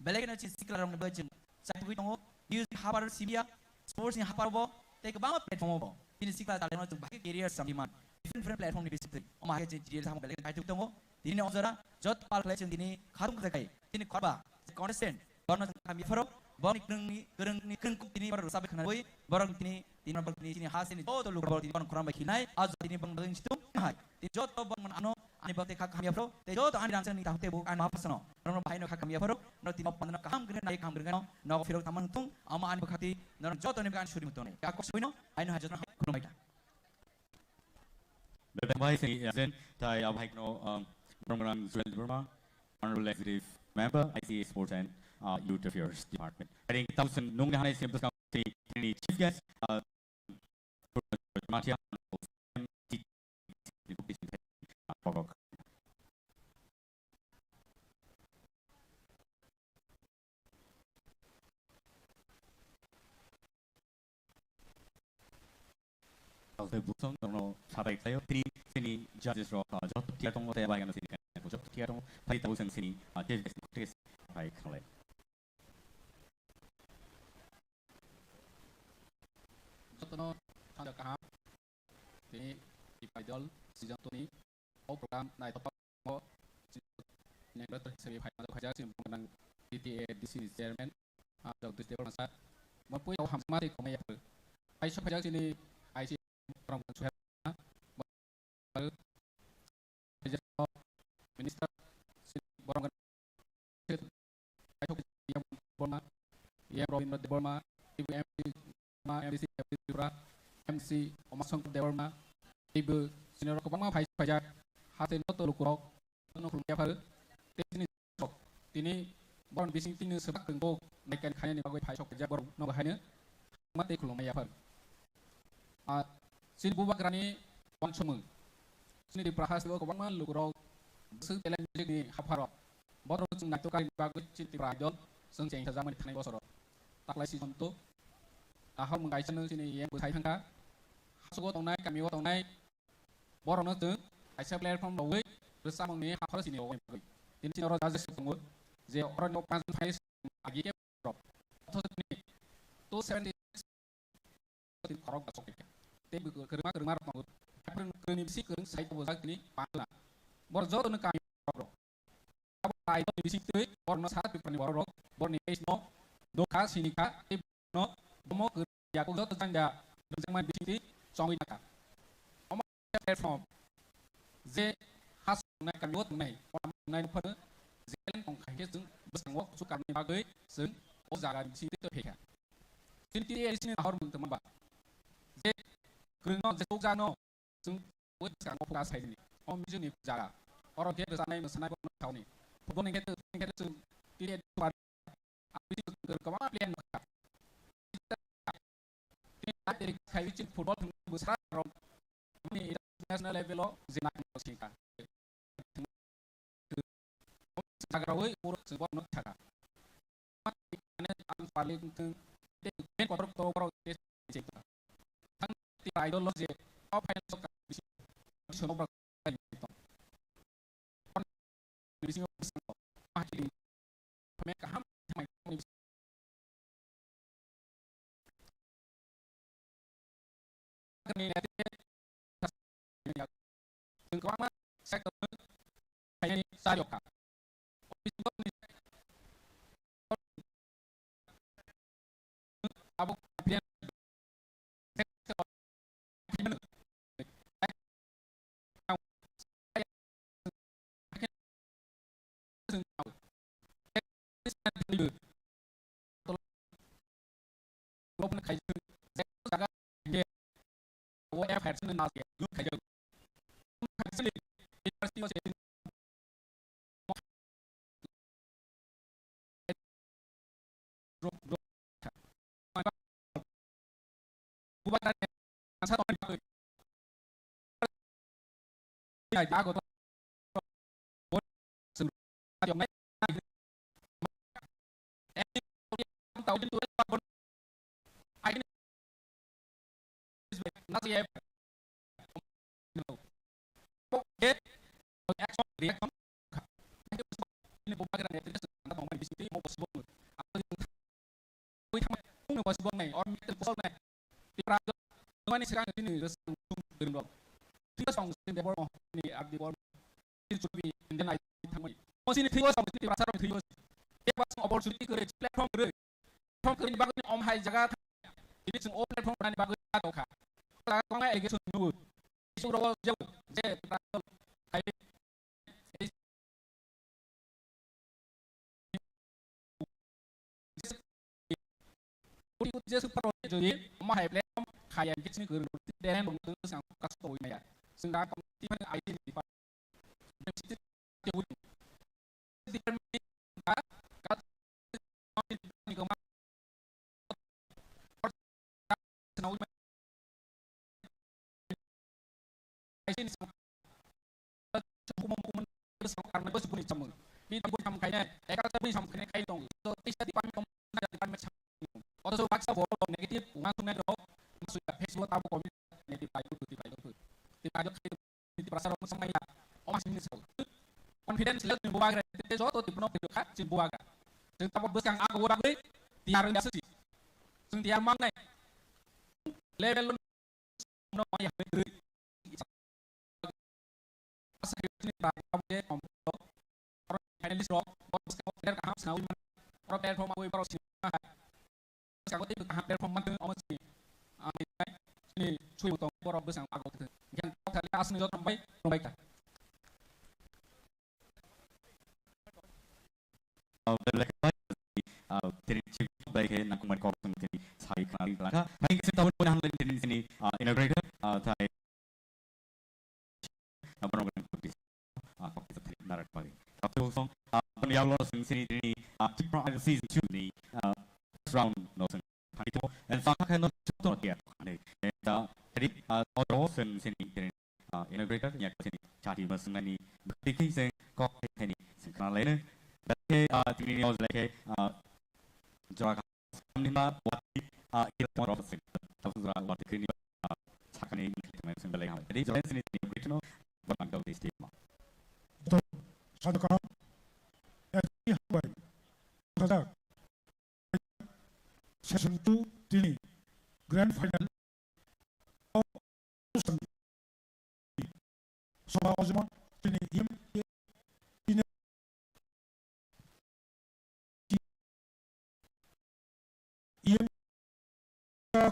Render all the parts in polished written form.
बेलेग एनर्जी सिक्ला रंग बजन साइड दङ म्यूजिक हाबार सिबिया स्पोर्ट्स नि हाबारबो ते गोबां प्लेटफर्माव दिनै सिक्ला दालेनो जों बाहाय career सामदिमान different platform ni bisip o ma je jil sam beleg kai tuk tongo dini ozara jot pal klai जों दिनै खारुम kai दिनै korba constant borno kami faro borno kereng ni kereng kuk दिनै bar sabe khana boi borong दिनै bar दिनै hasin to luk bor दिनै koram khinai az दिनै bang bang situ hai दिनै jot to bang ano ani bakte khak kami faro te jot ani rang ni tahte bu an mapasno rong bahai no khak kami faro no दिनै pandana kaham gre nai kaham gre no no firo taman tung ama ani bakhati no jot ani kan shuri mutone ka ko suino ai no hajat no khunoi ta Baik, Zen, Thai Abhaikno, Program Suel Burma, Honorable Executive Member, ICA Sports and Youth Affairs Department. I think 1,000 nung na hanay siyempre ni Chief Guest, Matia, Busong no sabai tayo sini judges ro jot tiar tong tayo bayan sini kan jot tiar tong pai tahu sang sini tes baik oleh jot no tanda kaham ini di idol season tu ni program naik top mo yang dokter sebagai pihak kerja sim pengenang DTA DC chairman dokter Dewan Masa mampu tahu hamati kau maya ai sok kerja sini IC orang sudah minister borong yang Burma yang Robin de Burma ibu MDC Pura MC Omasong de Burma ibu senior kebangga pajak hasil foto lukurok penuh keluarga hal ini borong bising ini sebab tengok naikkan kaya ni bagai pajak pajak borong no bahaya mati keluarga hal sini buat kerani wan semua sini di Praha sebuah kebanggaan lukurok sing telan ni hafaro borong sing nak tukar bagus cinti rajol sing ceng zaman di tanah bosoro tak lagi si contoh aham mengkaitkan sini yang berkait tangka hasugo tong naik kami tong naik borong nanti aisyah platform bagai bersama ni hafaro sini orang bagai ini sini orang jazz semua je orang yang pas file lagi ke drop atau ni tu 70 korok basok ke te kerma mau kapren kerni bisi kereng sai to bozak ni pala bor jot ne kami bro abo ai to bisi tu bor no sat pipani bor bor ni no no ka sini ka no mo ke ya ko jot tanda dengan bisi ti song ina ka omo platform je has na kami wot nai orang nai pha je len kong khai ke sung besang wok su kami bagai sung o jaga bisi ti to pheka tin ti sini hor mun teman ba je kerana jatuh jano, sung buat sekarang aku kasih ini, om itu nih jaga, orang kita sana ini sana pun tahu nih, pun kita sung tidak tuan, aku itu kemana pilihan mereka, kita dari kayu cip football besar orang, ini national level lo, zina kita, jaga rawai urut sebuah nuk jaga, ini an paling penting, ini kotor kita. Idol lo je apa yang suka bisa ngobrol gitu bisa ngobrol ahli mereka ham main ini nanti kemana saya ke kayak ini saya kak abu pilihan lúc nó khai dương sẽ có các nghề của em phải xin nào thì lúc khai dương khai dương thì nó sẽ rồi mà các bạn làm sao tôi này đã có tôi sự dụng này em tàu trên tuổi nó sẽ get action reaction ini bukan karena itu sudah mau main di situ mau possible với thằng cũng có sự này on cái số này thì ra nó này sekarang ini resung berendam tiga song sin de bor ni ab di bor ini should be in the night thằng mình con xin thi song thì rasa rồi thi एक बार opportunity करे platform करे platform करे बाग ने om hai जगह ini sing open platform बनाने बाग atau kah kalau kau nggak allegation dulu isu rawat jauh je kayak ikut je super jadi om hai platform kayak gitu nih kerja dan untuk sang kasih ini ya sehingga komitmen IT di part di jauh di permi kat ni kemana senau ini cukup mempunyai karena bos punya cemung ini tak punya kayaknya kalau saya punya sama kayaknya kayak dong so bisa dipakai dipakai atau so paksa bola negatif langsung nih dong maksudnya Facebook tahu komen negatif itu dipakai itu perasaan orang sama ya oh masih ini so confidence lihat nih buat itu so tipe no video kat cuma buat jadi tahu bos yang aku buat ini tiar biasa sih sing tiar mana level no yang betul ini berapa dia komputer orang analis rock bos komputer kaham senawi orang platform aku baru sih sekarang itu kaham platform mantu orang sih ini cuy utang orang besar aku tu yang kali asal itu sampai baik tak dari chief baik nak kumat kau sendiri saya kenal belaka paling setahun pun hang dari sini integrator saya apa orang putih aku kita tarik narak bagi tapi usung penyaluran sini ini season 2 ni round nosen itu dan fakta kan contoh dia jadi orang sini integrator yang sini cari mesin ni berarti sen kau ini sekarang lain berarti ini harus lagi jaga kami buat kita orang sini tapi buat ini sekarang ini kita mesin balik jadi jalan sini itu berangkat di sini satu kali ini apa kata season 2 ini grand final soal zaman ini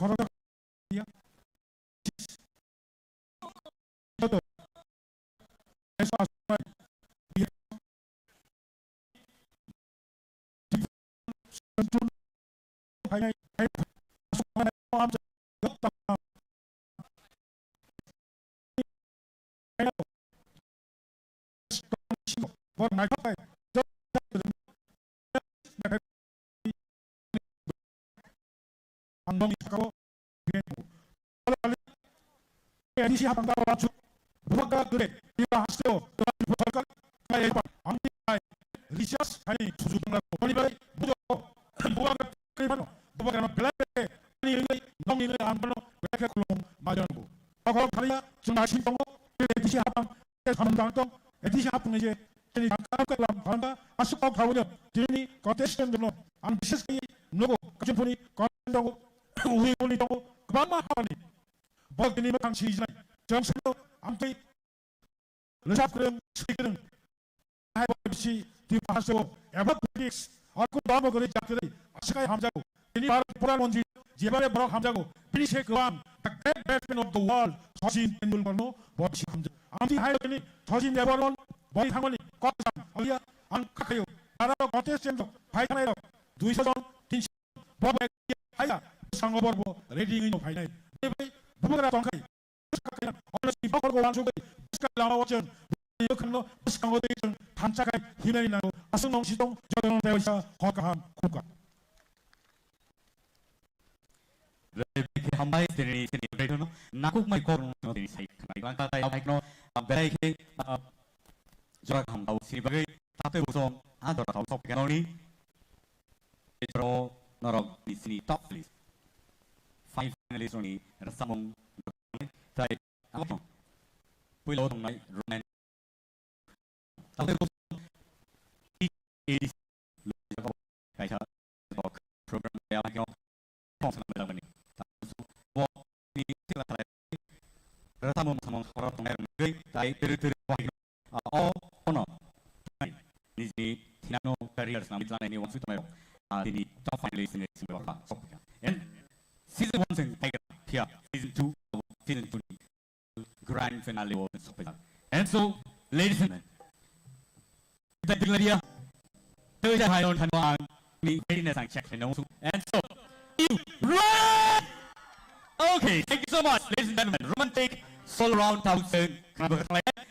kalau dia betul hanya edisi habang kawacu buka gede dia hasil telah diperolehkan kayak anti riset hari sujudnya kembali bujuk buka gimana buka nama belakang ini nong ini ampun belakang kulung majuanku kalau kalian cuma simpang edisi habang samantang edisi habang aja ini angkat dalam karena masuk ke kawanya ini kontestan dulu ambisius nugu kecuali kontestan uhi tahu kemana apa nih bagi ini macam sih jangan selalu ampai lesap keren sedikit hai bisi di pasal ebat fix aku bawa kerja kerja asyik hamjago ini baru puran monji jebare baru hamjago ini sekarang the great batsman of the world Sachin Tendulkar no bisi hamjago ampai hai ini Sachin Tendulkar boi thangoni kotam alia angka kayu karena kontestan tu fight mana itu 200 300 bot hai sanggup bot rating ini fight ini bukan tongkai orang si bakal kau langsung ke sekali lama wajan dia kena sekarang itu tancakai hilang itu asal nong sidong jangan dewasa hokaham kuka lebih hambai dari sini itu no nakuk mai korun dari saya kenal ikan kata yang baik no baik jarak hambau sini bagai tapi usung ada tahu sok kenali itu norok di sini top list 5 finalists ni rasamong tại apa pui lo tong nai roman tapi di lo jago kaisa program yang all honor ni tinano career na mitlan ni one suit mayo tini top finalist ni simba and season 1 sing tiger here season 2 grand finale was and so ladies and gentlemen kita tinggal dia terjadi high on hanwang ni readiness and check and so you right okay thank you so much ladies and gentlemen romantic solo round 1000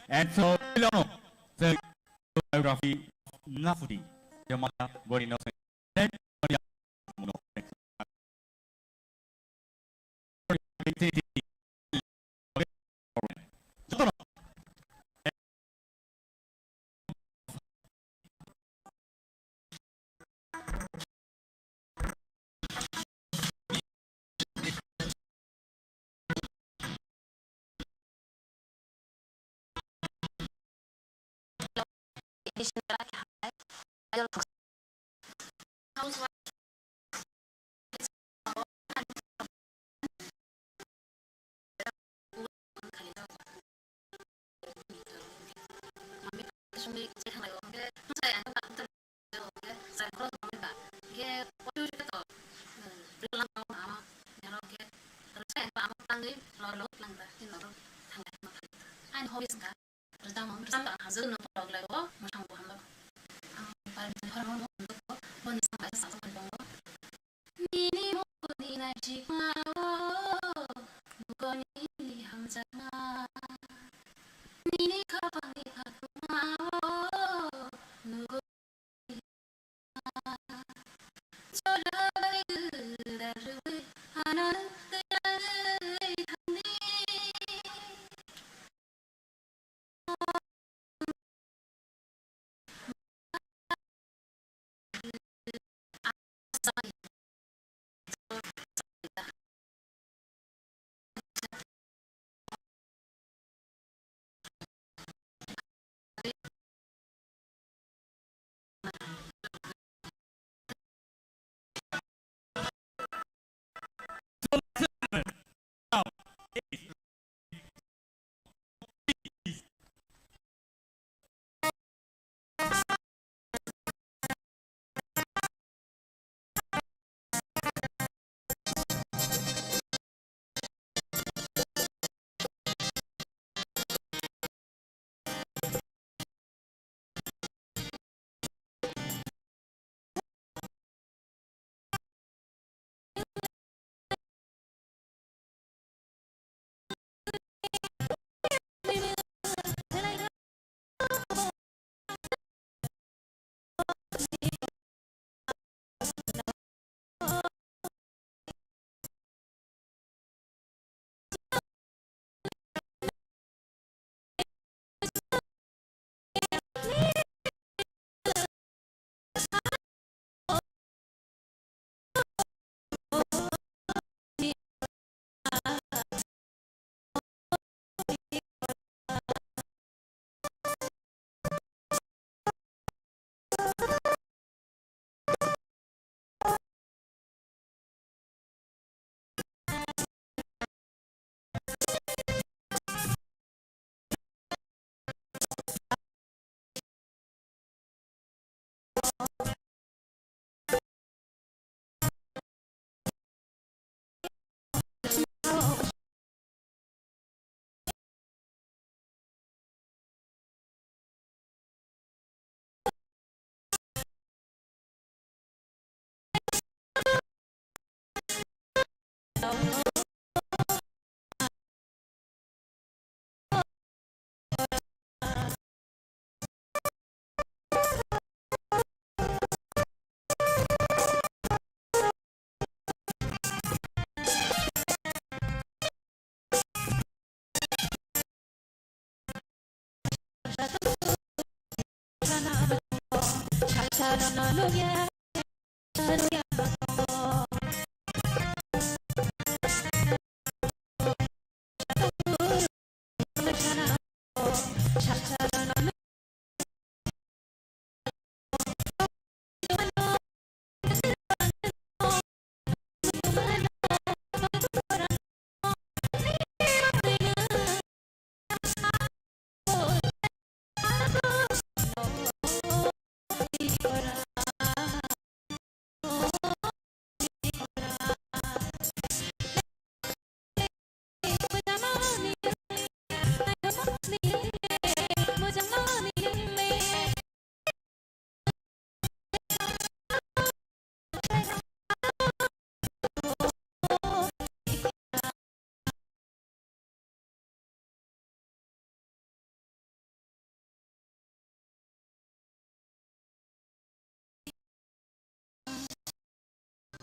and so the biography Nafudi yang mana body no then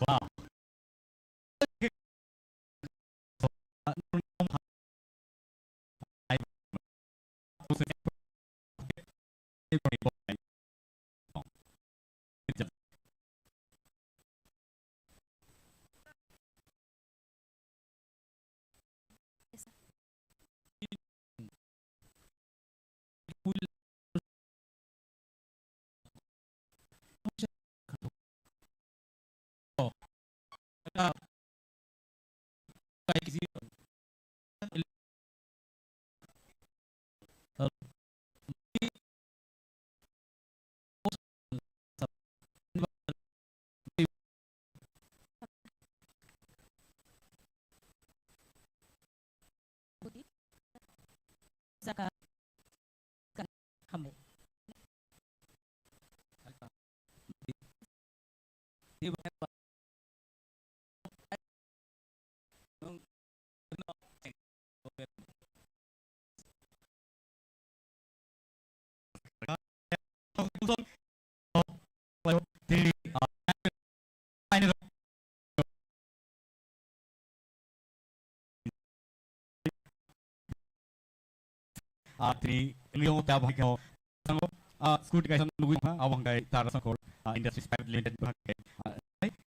Wow. Saka hambo. Tini Leo Tabakio School guys awang kay Tara Sakol Industries Private Limited bahagay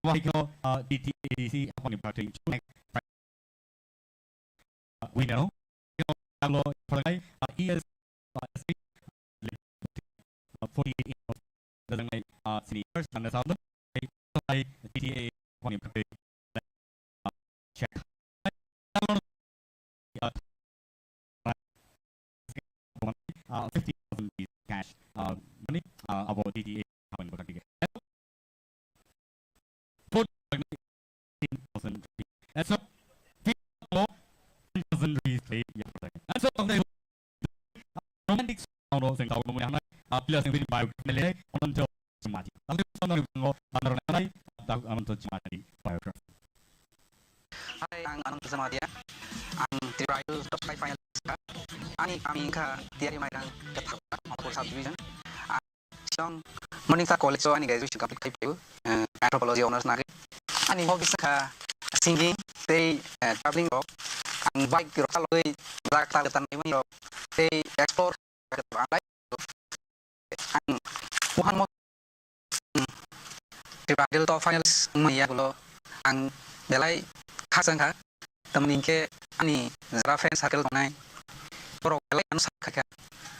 Wahiko DTADC apa ni party we know kalau perlai ES 48 dalam seniors dan sahabat DTA apa ni party check 50,000 cash money about DTA happen berarti. 14,000. And so 1,000 rupees ya berarti. And so romantic sound of sengkau kemudian plus yang beri bio nilai untuk cemati. Tapi sound yang orang lain tak untuk cemati biograph. Hai, ang bersama dia, ang tirayu top 5 final. Ani kami ka tiari mai dang tetap maupun subdivision. Siang morning sa college so ani graduation complete kai pu anthropology honors nari. Ani hobbies ka singing, they traveling rock, ang bike rock saloi black tal tan mai rock. They explore ang life. Ang Wuhan mo tirayu top finals mai ya gulo ang belai khasang ka temenin ke ani zara friend circle konai. Pro kalian anu sakaka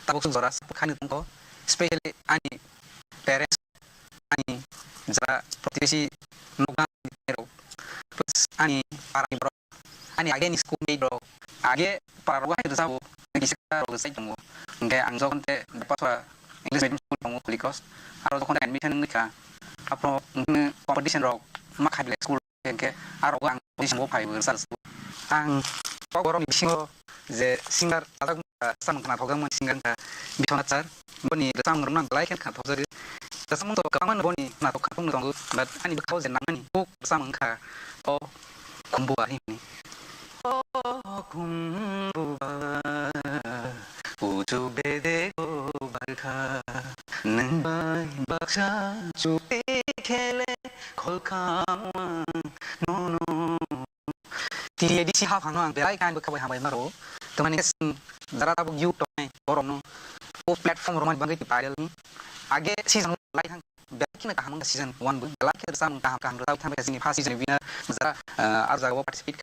tabuk sungzora kan tungko especially ani parents ani zara protivisi nugang nero plus ani para bro ani age ni school mate bro age para ruah itu sabu bisa ro sai tunggu nge angzo konte dapat wa English medium school tunggu kulikos aro konte admission nika apro competition ro mak high school ke aro ang position go pai bersal ang pogoro ni bisingo je singer alag sam kana thogang mon singer ka bithona char boni sam ngorna belai kan ka thojari sam to kaman boni na to khapung tong but ani bakau je namani ko sam ka o kumbu ahi ni o kumbu uju bede go barkha nbai baksha chupi khele kholkama no no ti edisi ha phang ang belai kan bakau ha bai maro teman ini zara tabu YouTube nih borom no platform roman banget di padel ni age season lain hang baki na kaham season 1 bu belai kita sam kaham kaham tahu tham sini pas season winner zara arza go participate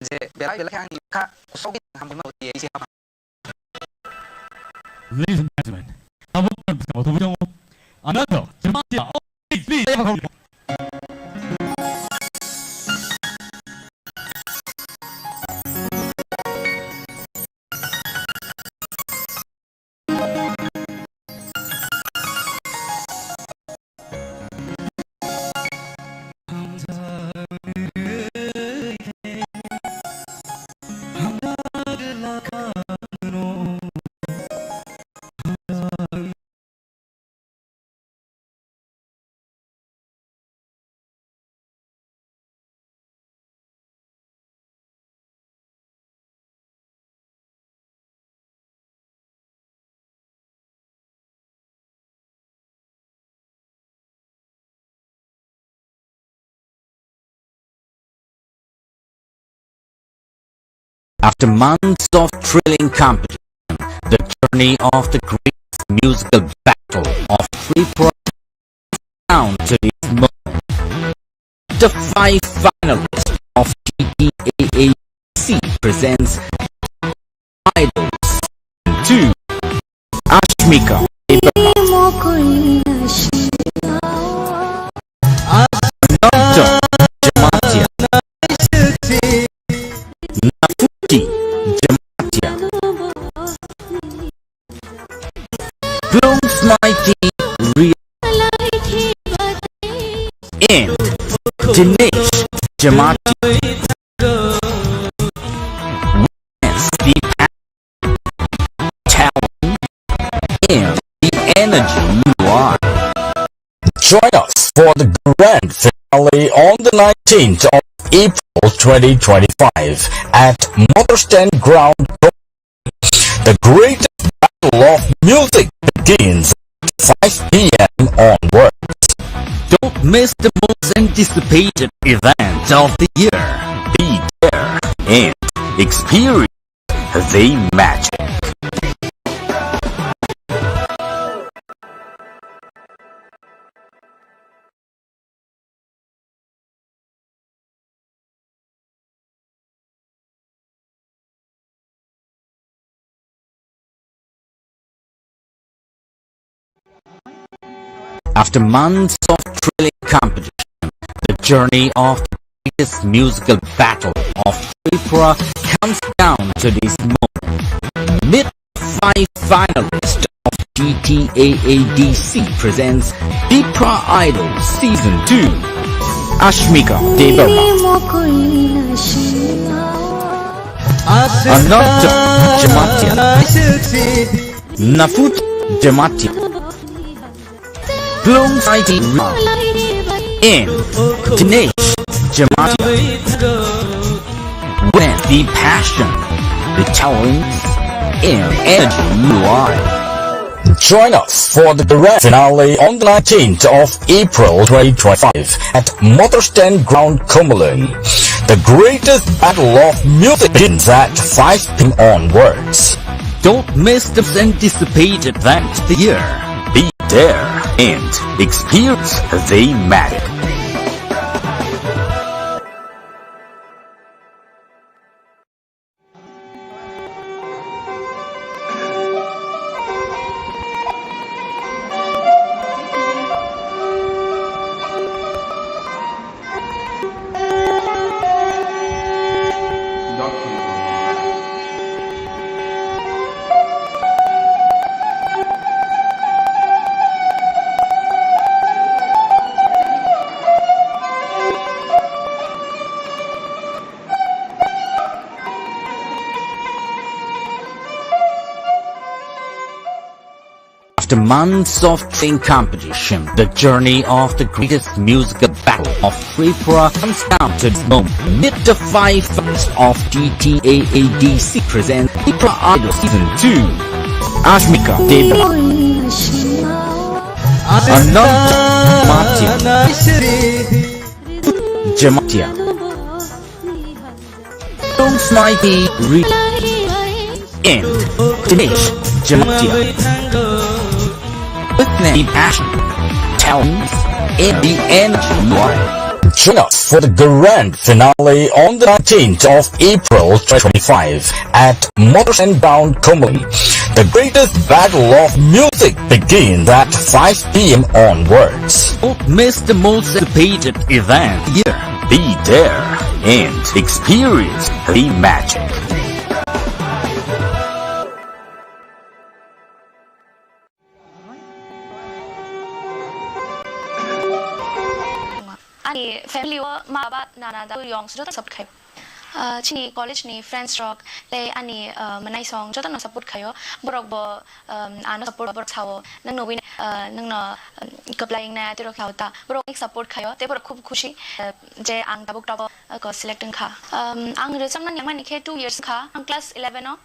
je belai hang ka sogi ham mau di edisi ha. Ladies and gentlemen, bersama Tubuh Jongo, Ananda, Jematia, please, After months of thrilling competition, the journey of the greatest musical battle of Tripura down to this moment. The 5 finalists of TTAAC presents Idols 2. Ashmika Dr. Jamatia Nafuti Jamatia Bloom's Mighty Real and Dinesh Jamatia witness the talent and the energy you are. Join us for the grand finale on the 19th of April 2025 at Motherstand Ground. The greatest battle of music begins at 5 p.m. onwards. Don't miss the most anticipated event of the year. Be there and experience the magic. After months of thrilling competition, the journey of the greatest musical battle of Tripura comes down to this moment. Meet 5 finalists of TTAADC presents Tripura Idols Season 2. Ashmika Debarma, Ananta Jamatia, Nafut Jamatia, Bloom's Mighty and Dinesh Jamatia with the passion, the talents, and energy you are. Join us for the grand finale on the 19th of April 2025 at Motherstand Ground, Kumulin. The greatest battle of music begins at 5 p.m. onwards. Don't miss the anticipated event of the year. Be there and experience the magic. After months of training competition, the journey of the greatest musical battle of Tripura comes down to this moment. Meet the 5 finalists of TTAADC presents Tripura Idols Season 2. Ashmika Debarma, Ananta Jamatia, Bloom's Mighty Real and Dinesh Jamatia with the passion, talents, and the energy you are. Join us for the grand finale on the 19th of April 2025 at Motherstand Ground, Kumulin. The greatest battle of music begins at 5 p.m. onwards. Don't miss the most anticipated event here. Be there and experience the magic. Ani family wa ma ba nana da yong jotan support khayo chini college ni friends rock le ani manai song jotan support khayo borok bo ano support borok chawo nang no win nang no applying na te rok hauta borok ek support khayo te borok khub khushi je ang tabuk tabo ko selecting kha ang resam na nyama nikhe 2 years kha ang class 11 no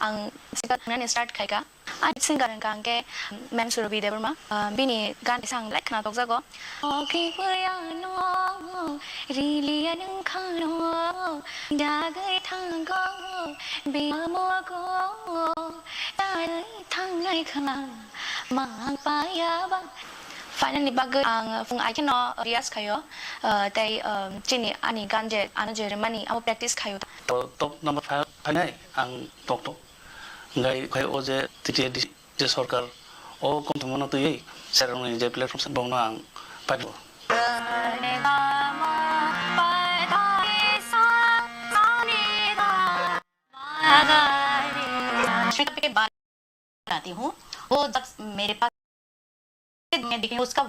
ang sikat na start khai ka Ani singer kang ke Mem Surabhi Devarma bini gan sang like na toksa ko ki ya no really anung khano dagai thang ko bi mo ko dai thang nai khana mang pa ya ba finally bagus ang fung I cannot rias kayo tay chini ani ganje ana Germany amo practice kayo top number 5 panai ang top ngai kai oje titi di sarkar o kontumana tu ye sarang ni je platform sa bong ang padu आती हूँ वो जब मेरे पास मैं देखे उसका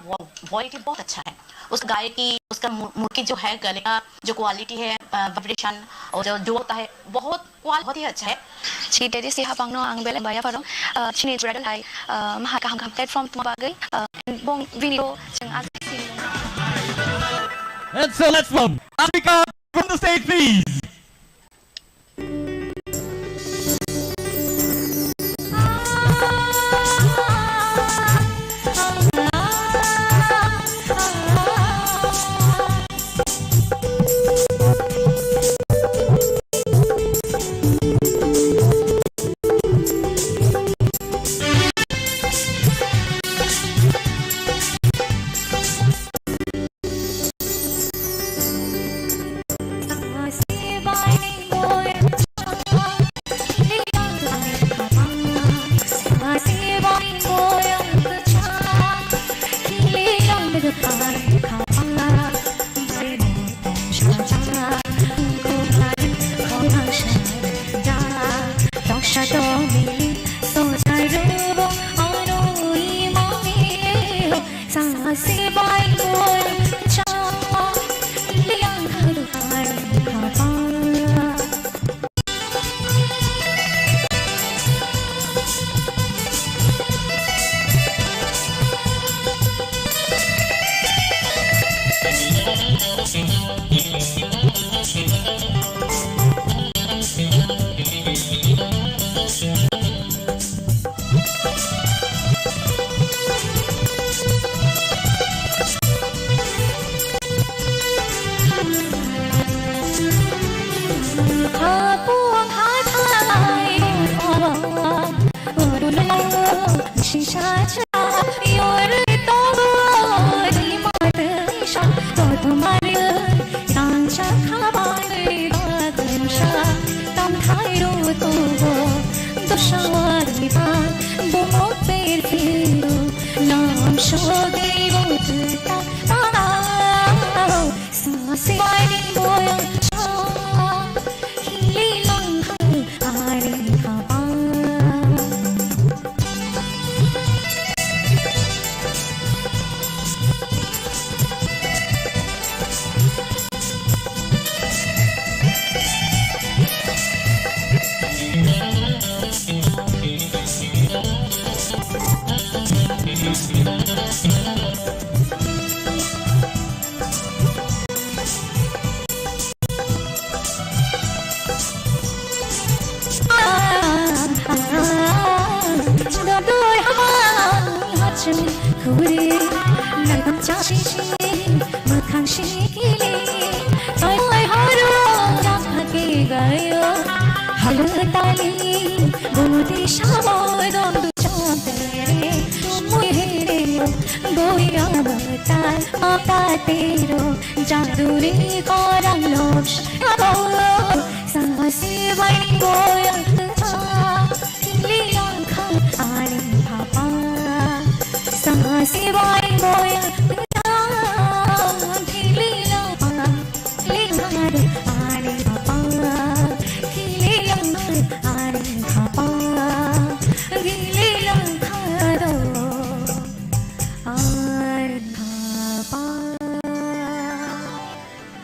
voice बहुत अच्छा है उस गायकी उसका मुर्की जो है गले का जो क्वालिटी है वाइब्रेशन और जो होता है बहुत ही अच्छा है Ci dari si habang no ang bele baya parong chini dreadal hai mahaka hang platform tuma bagay bong video jeng asin. And so let's welcome Africa from the stage, please.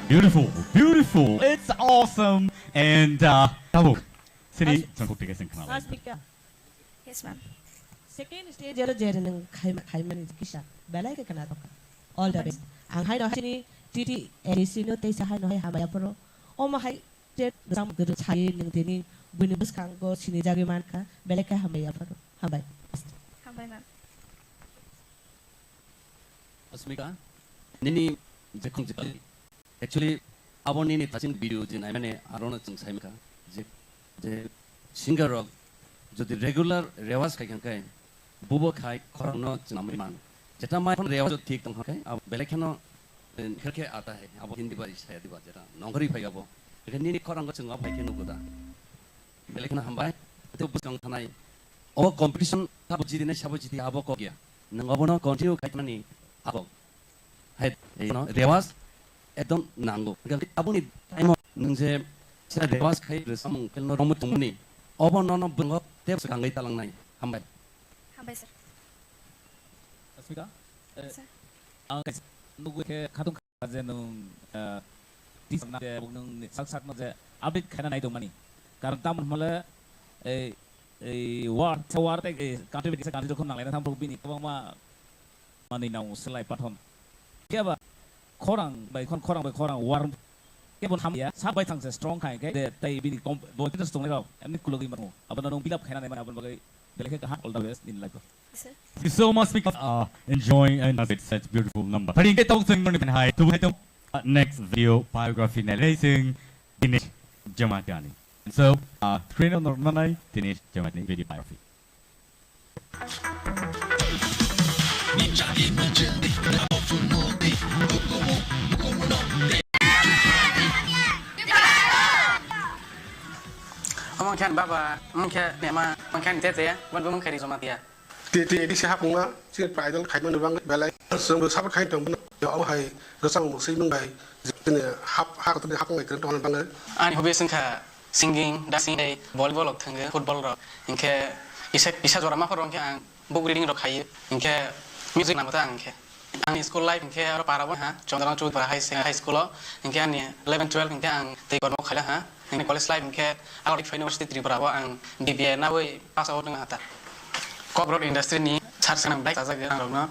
Beautiful, beautiful. It's awesome. And Tabu, sini 전곡 되겠습니다. speaker Yes ma'am. second stage yaro jering khaiman kisha balai ke kana toka all the best ang hai no sini titi erisino te sa hai no hai hamaya pro o ma hai jet sam guru chai ning tini bunibus kang go sini jage man ka balai ka hamaya pro habai Hambai ma'am. Asmika, nini jekung jekali. Actually, abon nini touching video jin I mean arona chung saimika. Je singer rock, jadi regular rewas kai kai, bubo kai korang no jenami man. Jeta mai pun rewas ठीक तंग kai, अब बेलेग खनो खेलके आता है, अब हिंदी बारी saya di baca, नौकरी पाई अब, लेकिन nini korang को चंगा पाई के नुकुदा. बेलेग खनो हमबाई, itu bus kang tanai. Oh competition sabu jadi ne sabu jadi abo kok ya. Nengobono continue kai mani abo. Hai, rewas एकदम नांगो गलती अब नि टाइम नंजे सिरा देवास खाइ रसम केनो रमु तुमनि अब नन बंग तेब गांगै तालांनाय हामबाय sir. Asmika, ang nugu ke katung kaje nung di sana je nung sak na je update khana nai dong mani karon tam mala war te country bisa country jokon nanglai na tham bini tabang ma mani nau selai pathon ke ba korang bai korang war ke bon ham ya sabai thang se strong kai ke de tai bini kom bo kita strong leo amni kulogi maru aban nong bilap khana nai mana aban bagai beleke ka all the best in life. Thank you so much because enjoying and it's such a beautiful number. But in get talking to high to next video biography narration Dinesh Jamatani. And so train on Normanai Dinesh Jamatani video biography. Mungkin baba, mungkin nema, mungkin tete, bukan mungkin di Somalia. Di siapa punga, sih pada itu kain mana bang balai, semua siapa kain tu mana, ya awak hai, resang musik mengai, jadi hap tu hap mengai kerana orang bangga. Ani hobi sengka singing, dancing, volleyball atau tengah football ro, ingke isa juara mah orang ke ang book reading ro kai, ingke music nama tu angke. Ani school life ingke orang parawan ha, contohnya cuci para high school lo, ingke ani 11-12 ingke ang tekor mau khala ha, ingke college life ingke awak di university Tripura ang BBA na wei pas out dengan hata. Corporate industry ni char senang baik saja kan orang no,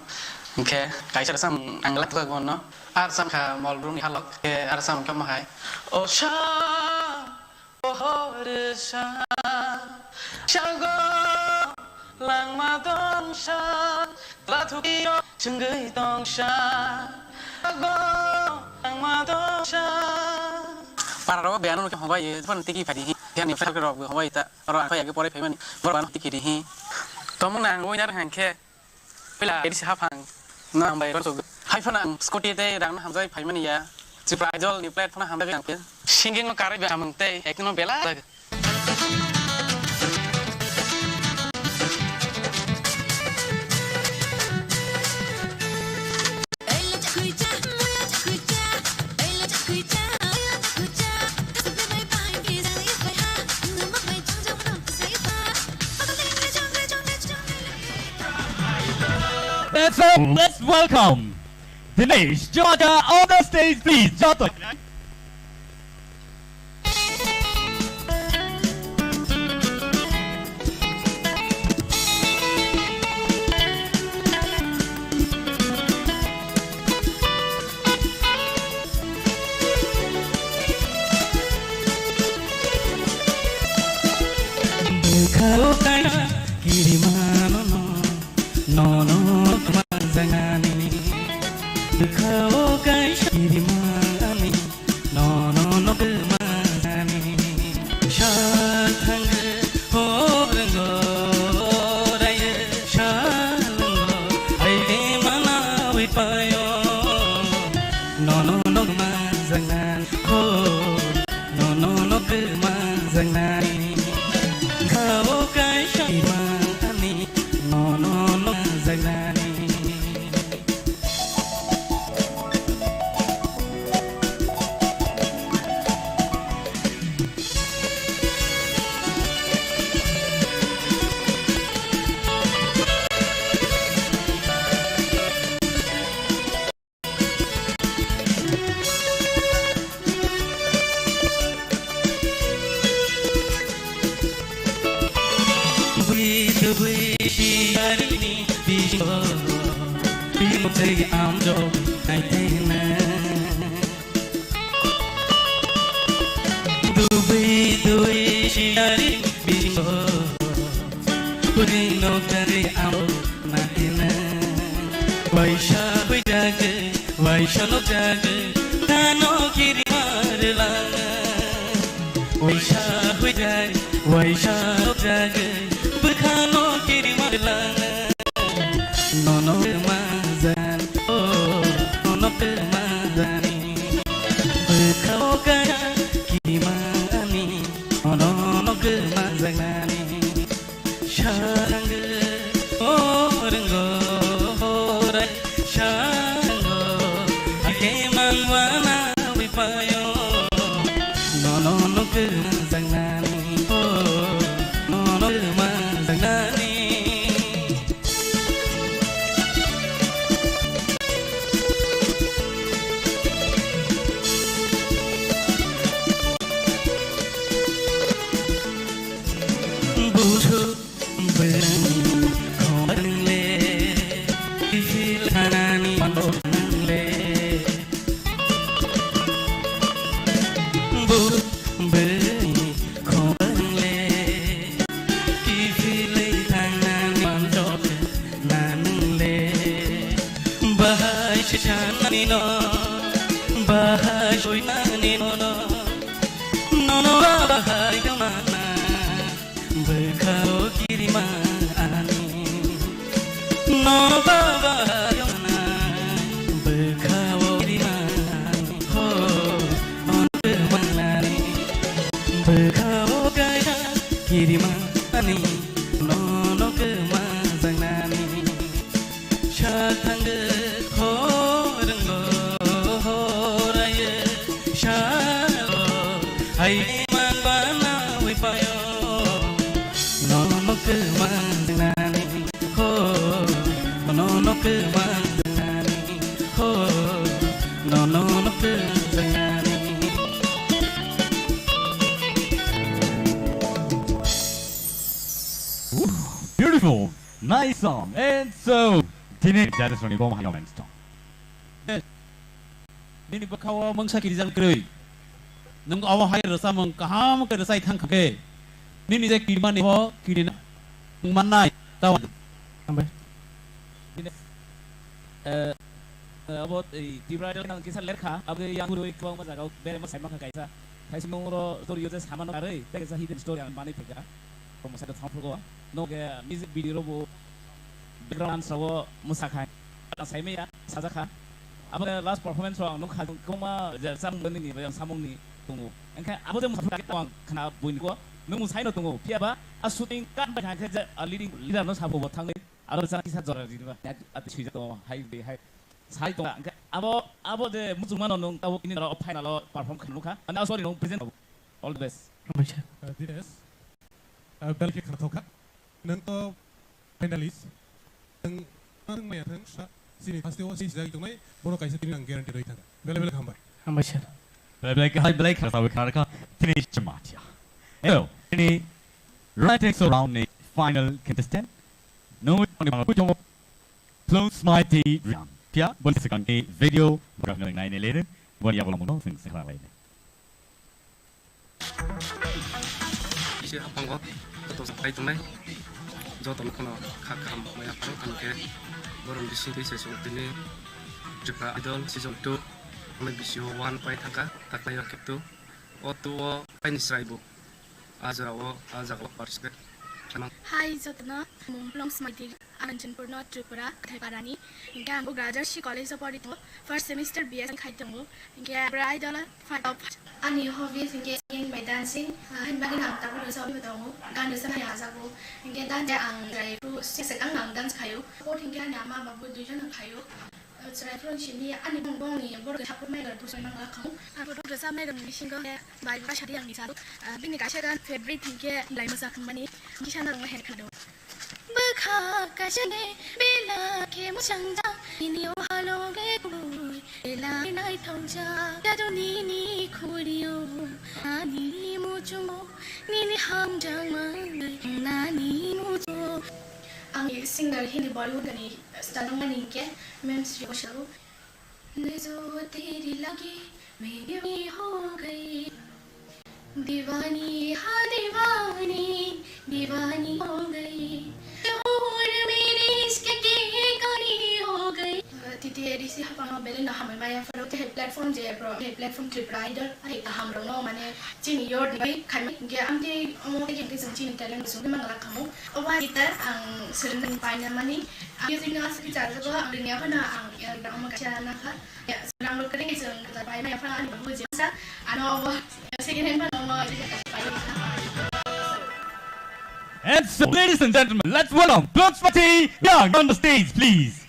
ke kaisa rasam anglat tu kan no, arsam ka mall room ni halak ke arsam kam mahai, oh sha, oh resha, shago, lang madong sha, latu kio cenggai tong sha, shago, lang madong sha. Para roh biar nu ke Hawaii, pun tiki padi, dia ni faham ke roh Hawaii tak, orang Hawaii ke boleh payah ni, orang tiki di. Kamu nang woi nar hangke, bila edisi hafang, nang bayar tu. Hai pun skuti te, rang ham zai payah ni ya, Tripura Idol ni plate pun ham dah yang pun. Singing no karib yang te, ekno bela. Let's welcome Dinesh Jamatani on the stage, please. Jato. Vaisha hujaga, Vaisha no jaga, Tano kiri marla. Vaisha hujaga, Vaisha no jaga, Bukhano kiri marla. Nono mazan, oh, nono mazani. Bukhao kaya kiri mani, nono mazani. Shang, oh, ringo. Beautiful, nice song, and so teenage that is only bomb high song. Nini bakawa mangsa kiri jang kroi. Nung awa hai rasa mang kaham ke rasa thang khake. Nini je kiri mani ho kiri na. Manai tawan. Sampai. About the bridal and kiss a lecca, of the young Louis Kong was about very much Kaisa. Has no story uses Haman Array, there is a hidden story on Money Pega from a set of Hamburgo. No music video background Sawo Musaka, Samia, Sazaka. About the last performance from Nukuma, there's some money, Samoni, Tungo. And about the Musaka Kana Bungo, no Musaino Tungo, Piaba, a shooting gun, but I said a leading leader knows how about Tangi. Other than at the street or highway. Sai to abo de musulman nong tawo kini ra opine lo perform khanuka and also no present all the best Dines belki kharthoka nang to finalist nang maya thang sa sini festival si jagi tunai boro kaisa tin guarantee roi thang bele khambai sir bele kharthoka kharka teenage chamatia hello any right around the final contestant no close my tea Pia, boleh sekali video berapa yang lain lain, boleh apa lama sing sekarang lain. Isi apa enggak? Betul sampai tu mai. Jauh tamu kono kakam maya paru kan ke, baru di sini sesuatu ini juga idol season 2 kami bisa 1 pai thaka takaya gitu. Otu pai nisraibu. Azawo participate. Hi Jotna, Mumplong Smati, Anjanpurna, Tripura, Thaiparani, Gambo Graduate College of Auditor, first semester BS in Kaitamu, Bridal, fight up, and you hobbies engaging by dancing, and back in October, Sobidomo, Ganderson Hayazago, and get that and drive, second dance Kayo, supporting Ganama, Buddhism and Kayo. Reference ini ani bongbongi borok tapur mai gardu senang lakau aku tu rasa mai gardu singa baik bahasa dia yang disatu bini kasih kan favorite tinggi lain masa kembali di sana orang head kado bekha kasih ne bela ke musangja ini oh halo ke kului bela nai thongja jadu nini kuliu ani mujumo nini hamjang mangai nani mujo ang singer Hindi Bollywood gani starting में नहीं क्या मैं श्री कोशल नजो तेरी लगी मेरी हो गई दीवानी हाँ दीवानी दीवानी हो गई और मेरी इसके की करी हो गई DC hapang beli na hamai maya faro te platform je bro te platform trip rider ai ta ham no mane chini yor di kami ge amde omo ge ge sing chini talent sung mangala kamu awa kita ang sering paina mani using na sa kita go ang dunia pa na ang omo ka na ka ya serang lo kering sung kita paina ya pa ani bahu je sa ano sige rin pa no And so, ladies and gentlemen, let's welcome Bloodspatty Young on the stage, please.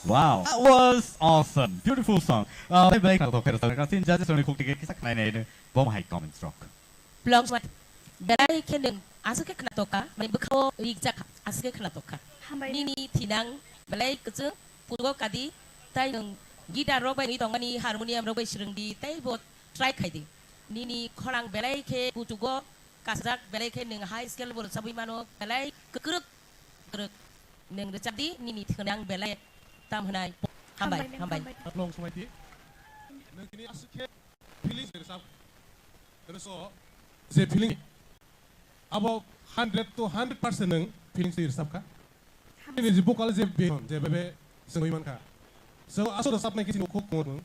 Wow, that was awesome. Beautiful song. Baik, kalau terus kasih jadi soalnya kok tiga kisah kena ini, bom high comment stroke. Belum semua. Berai kenen asuke kena toka, mari bekau wijak asuke kena toka. Nini tinang berai kecil putuh kadi, tay nung gitar robai ni tongani harmonium robai serengdi, tay buat try kadi. Nini korang berai ke putuh kasak berai ke nung high skill buat sabi mano berai kekeruk keruk nung recapdi nini tinang berai tamhanai hambai. Long semua itu. Nengkini asuke feeling tersap. Terus je feeling about 100 to 100% neng feeling tersap ka. Ini je bukal je bebe sengoiman ka. So aso tersap neng kisi nukuk ngomong.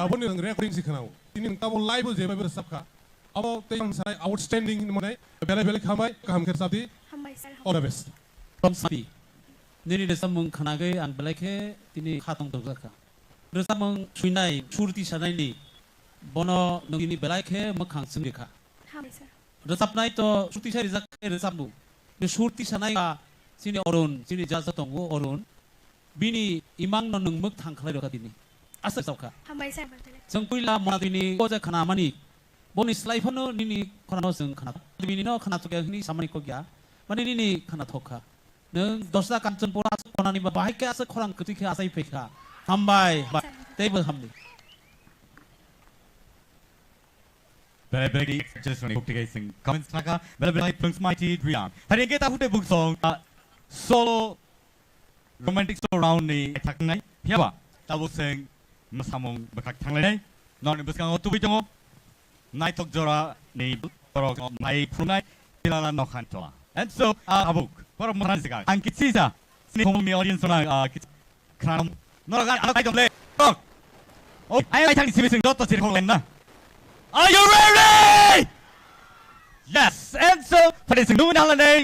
Abon neng recording sih kenau. Ini neng kamu live je bebe tersap ka. About tayang saya outstanding ini mana? Bela hambai kaham tersap di. All the best. From Sapi. Nini desa mung kanagai ang belake tini khatong togaka. Desa mung suinai surti sanai ni bono nungini belake makhang sengdeka. Desa nai to surti sai rizak desa mu. Di surti sanai ka sini orun sini jasa tonggo orun. Bini imang no nung mek thang khalai doka tini. Asa sauka. Sengkuila mona tini koja khana mani. Boni slai phano nini khana no seng khana. Bini no khana toka ni samani ko gya. Mani nini khana thoka. Neng dosa kancen pura konan iba bahai ke asa korang ketika asai peka hambai table hamni Beli just when I sing comments naka beli plunks mighty Drian. Hari kita hute book song solo romantic song round ni tak nai siapa tahu sing masamong bekak tang lai non ni besang otu bijongo nai tok jora ni torok nai prunai pilana no kantola. And so abuk para mo sekali. Ang kitsisa sini kong mi audience na kran no ga ano kay domle. Oh, ay tang simising dot sir kong na. Are you ready? Yes. And so para sing nung holiday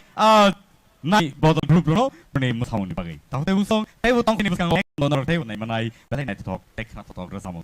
nai bodo group no pernah mo samun ni bagay. Tahu tayo song tayo tong kini buskan no no tayo nai manai balai nai talk tek na talk rasamo.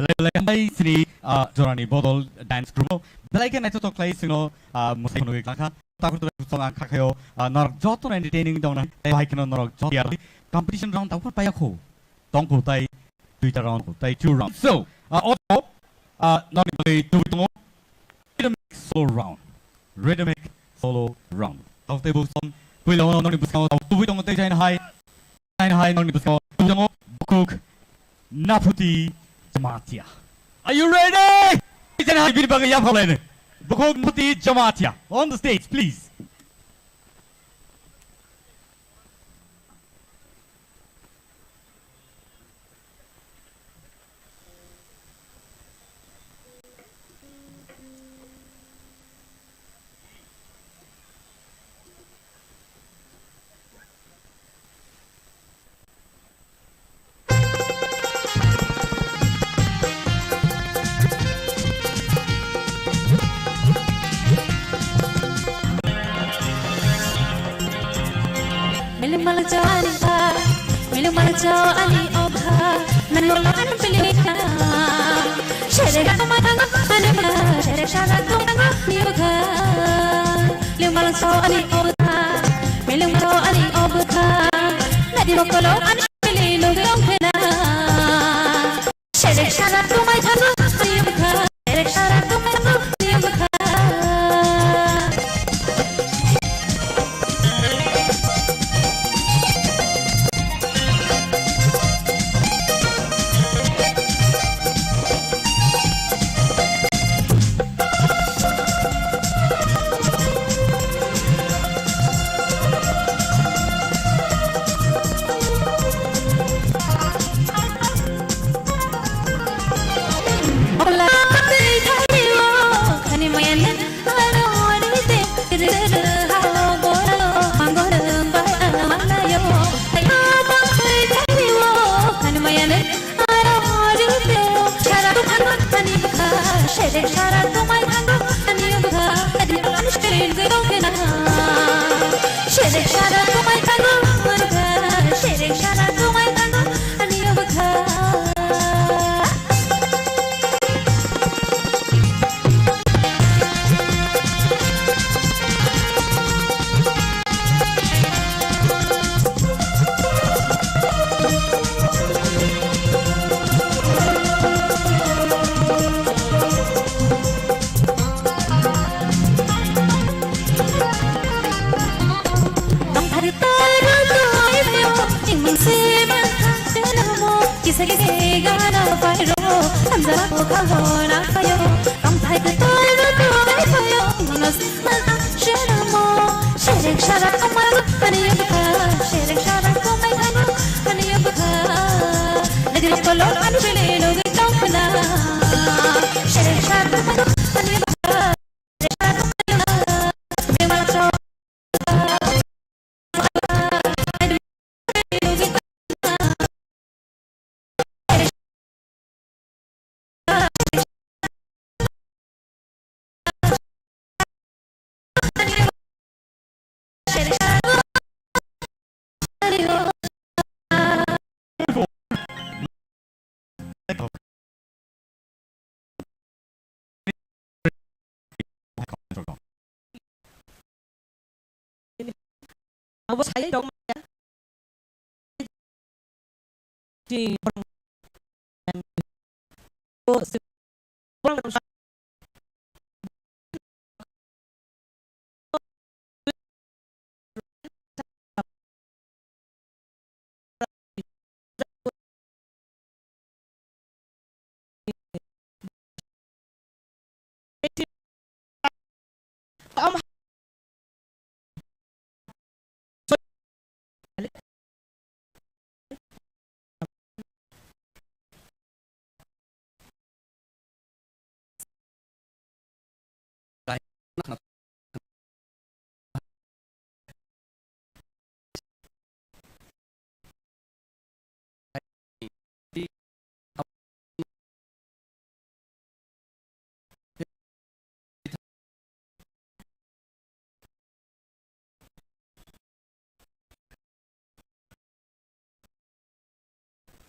Belai sini jorani bodol dance group. Belai kan itu toklai sino musik nuik laka. Takut tu song angkat kayo nor joto entertaining dong na. Belai kan nor joto ya. Competition round tahu apa ya ko. Tongko tai 2 round, tai 2 round. So also nor belai 2 tong rhythmic solo round. Rhythmic solo round. Tahu table song. Pulau nor ni busau tahu 2 tong tai jain hai nor ni busau 2 tong bukuk Naputi Jamatia. Are you ready? Naputi Jamatia on the stage, please. Apa saya dong ya? Di Om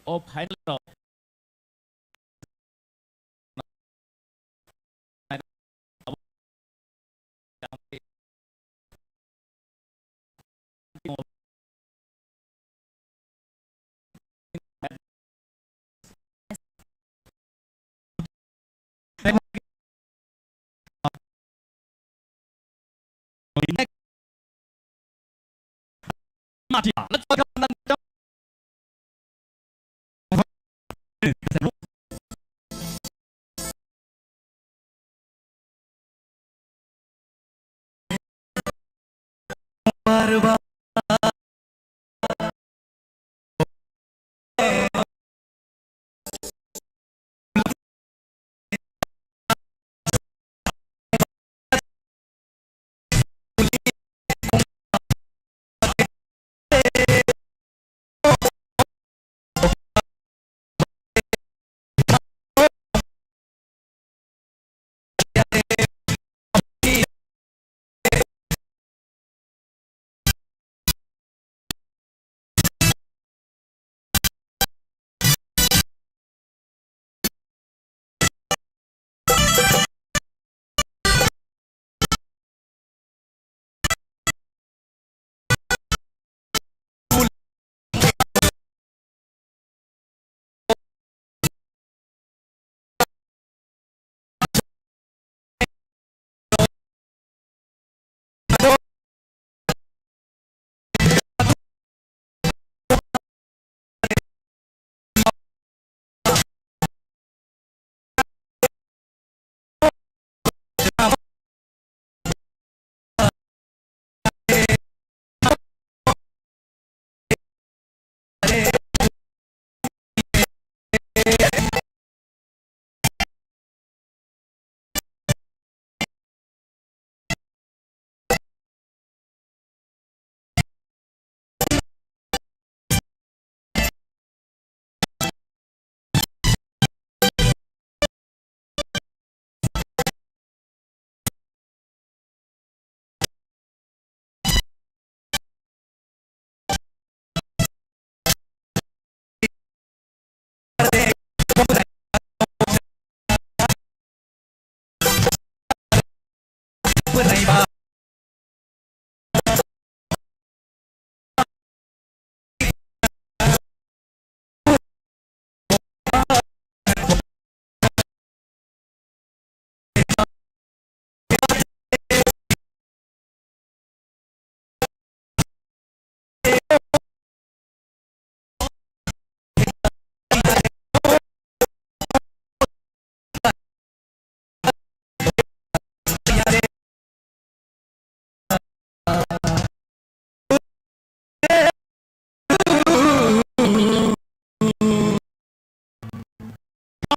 of Hydro Matia. Let's welcome them.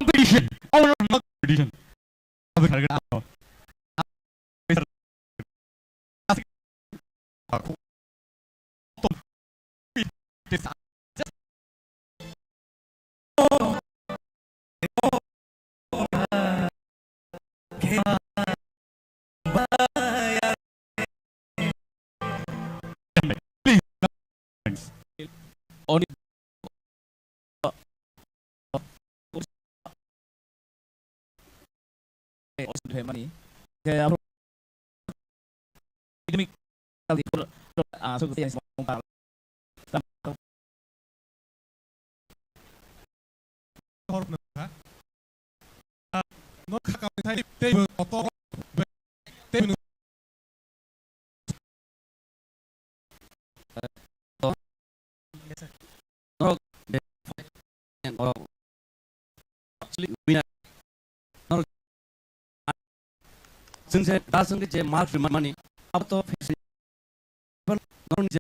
Competition. Our competition. Only money. nó 가까운 타입 때문에 어떤 때문에 Sengse daseng ke je mark mani ab to non je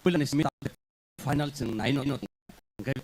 pulan ismi final seng nai no ngai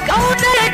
Go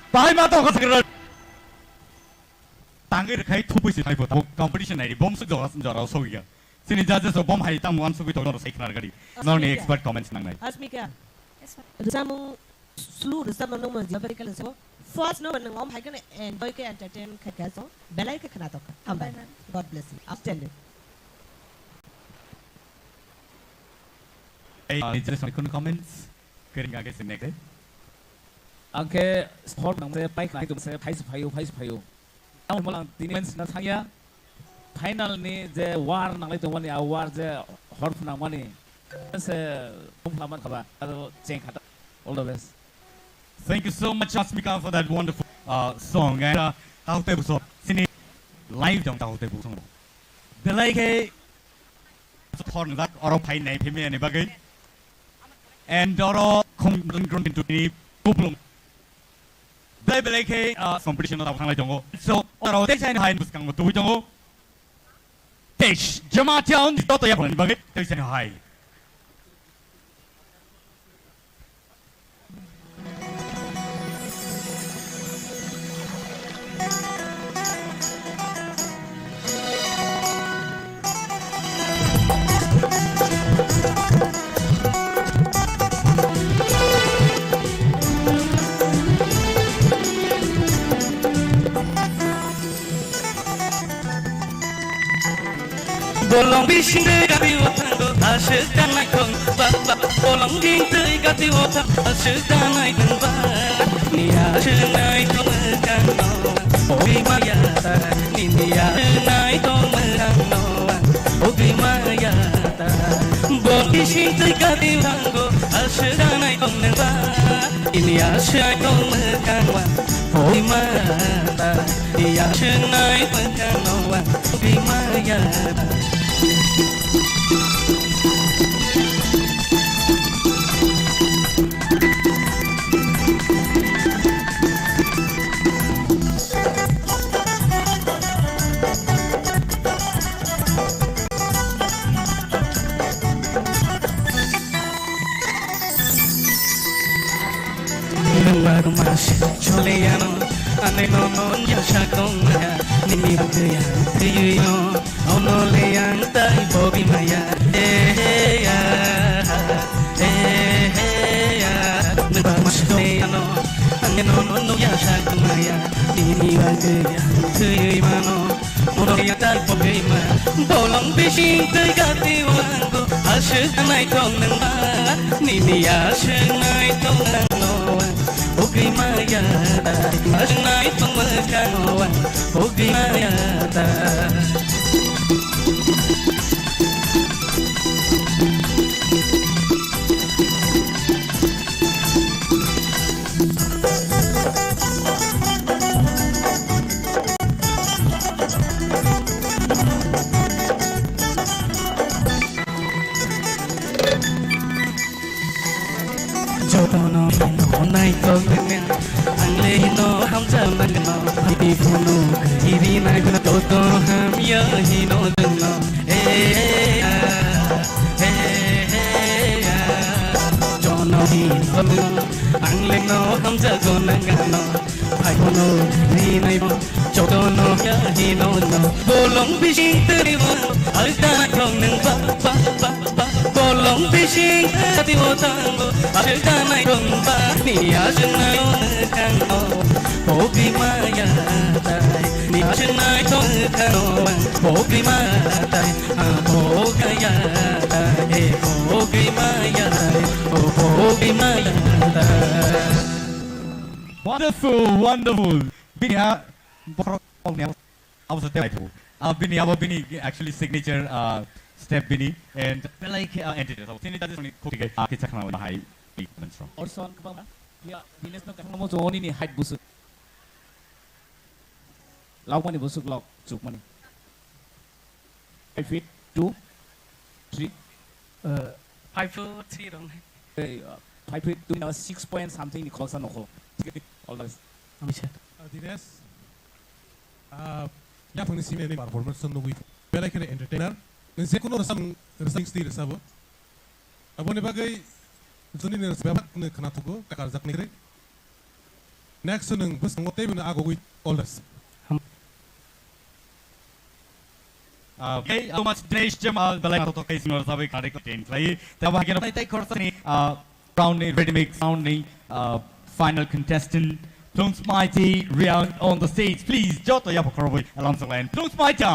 Bahai mata ko segera. Tangger kai thupu si thai po competition này bom su jora so gya. Sini judges so bom hai tam wan su bi to sai khnar gadi. No ni expert comments nang nai. Asmika. Resamo slu resamo no mo jabari kala so. First no nang om hai kan enjoy ke entertain ka ka so. Belai ka khana to ka. Ambai. God bless you. Outstanding. Hey, just some comments. Kering आगे से next. Angke sport nang saya baik lah itu saya payu. Tahu malang timens na saya final ni je war nang itu wani awar je horf nang wani. Saya pengalaman kaba atau ceng kata. All the best. Thank you so much Asmika for that wonderful song and tahu te busok sini live dong tahu te busok. Belai ke support nak orang pain naik pemia ni bagai. And orang kong run into ni problem. Belai ke competition atau hang lain so orang dek saya ni hai buskang betul jongo. Dek jemaah tiang di toto ya pun bagai dek saya ni hai. Bolong bising de gati otang asykan naikon baba bolong ding de gati otang asykan naikon baba ni asykan to mekan no obi maya ta ni asykan to mekan no obi maya ta bolong bising de gati otang asykan naikon baba ini asykan to mekan wa obi maya ta ni asykan to mekan no obi maya ta baru masih Juliano ane nonon ya shakonga nini bagaya tiyo ono leyang tai bobi maya ya baru masih Juliano ane nonon ya shakonga nini bagaya tiyo mano ono leyang tai bobi maya bolong bising tai gati wango asyik naik tong nengba nini asyik naik tong nengno Ogi maya ta, asnai pemekawan. Ogi maya ta. Jodono nai tolnya angle no hamza magno di puno iri nai guna toto ham ya hino dengno jono hi tolnya angle no hamza guna gano hai puno iri nai jodono ya hino no bolong bisi teriwa alta kong neng ba bolong bisi teriwa tango alta nai kong ba ni asna kang o hobi maya tai ni asna kong kang o hobi maya tai kaya tai hobi maya hobi maya tai. Wonderful, wonderful. Bini I was a title. Bini actually signature step Bini and like entity. So sini tadi sini kau tiga kita kenal high movements from. Also kapag ya Venus no katong mo zoni ni height busuk. Lauk mani busuk lauk cuk mani. 5 feet 2 3 5 foot 3 dong. 5 feet 2 now 6 point something ni close no ko. All this. Dines ya pang sime ni performance no wi pela kene entertainer nse kuno rasam rasing stil sabo abone bagai zoni ne sebab ne kana tuko kakar zak ne next nung bus ngote bina ago wi all this. Okay, so much Dinesh Jamal balai to kai sinor sabai kare ko ten lai taba kena tai khorsa ni round ni ready mix sound ni final contestant Plums Mighty round on the stage, please. Joto Yapokoroboy Alonso and Plums Mighty.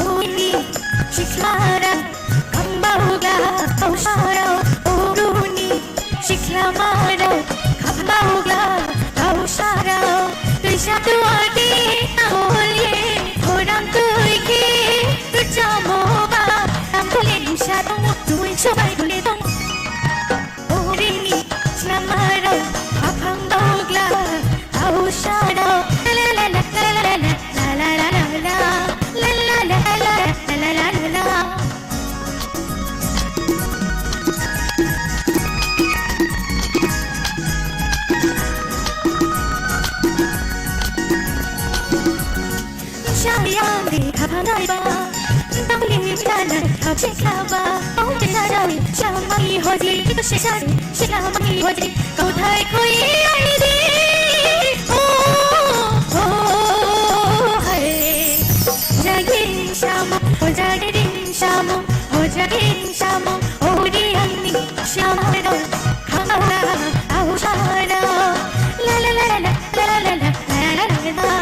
Uni Shiklara Kambahuga Aushara Uruni Shiklamara Kambahuga Aushara Satu adi aholi orang tuiki terjamoba ambilin satu tuin sobai kulitong orini selamara apang dogla aushara la la la la la la la la la la la la la la la. Sayang kapan tiba, tak boleh jalan kau cekaba. Oh tersadari selama hoji itu sesari selama hoji kau tak koi ini. Oh oh hai, jagin sama, oh jagin sama, oh jagin sama, oh dia ni sama dong, kamera, aku sana. La la la la la la la la la la la.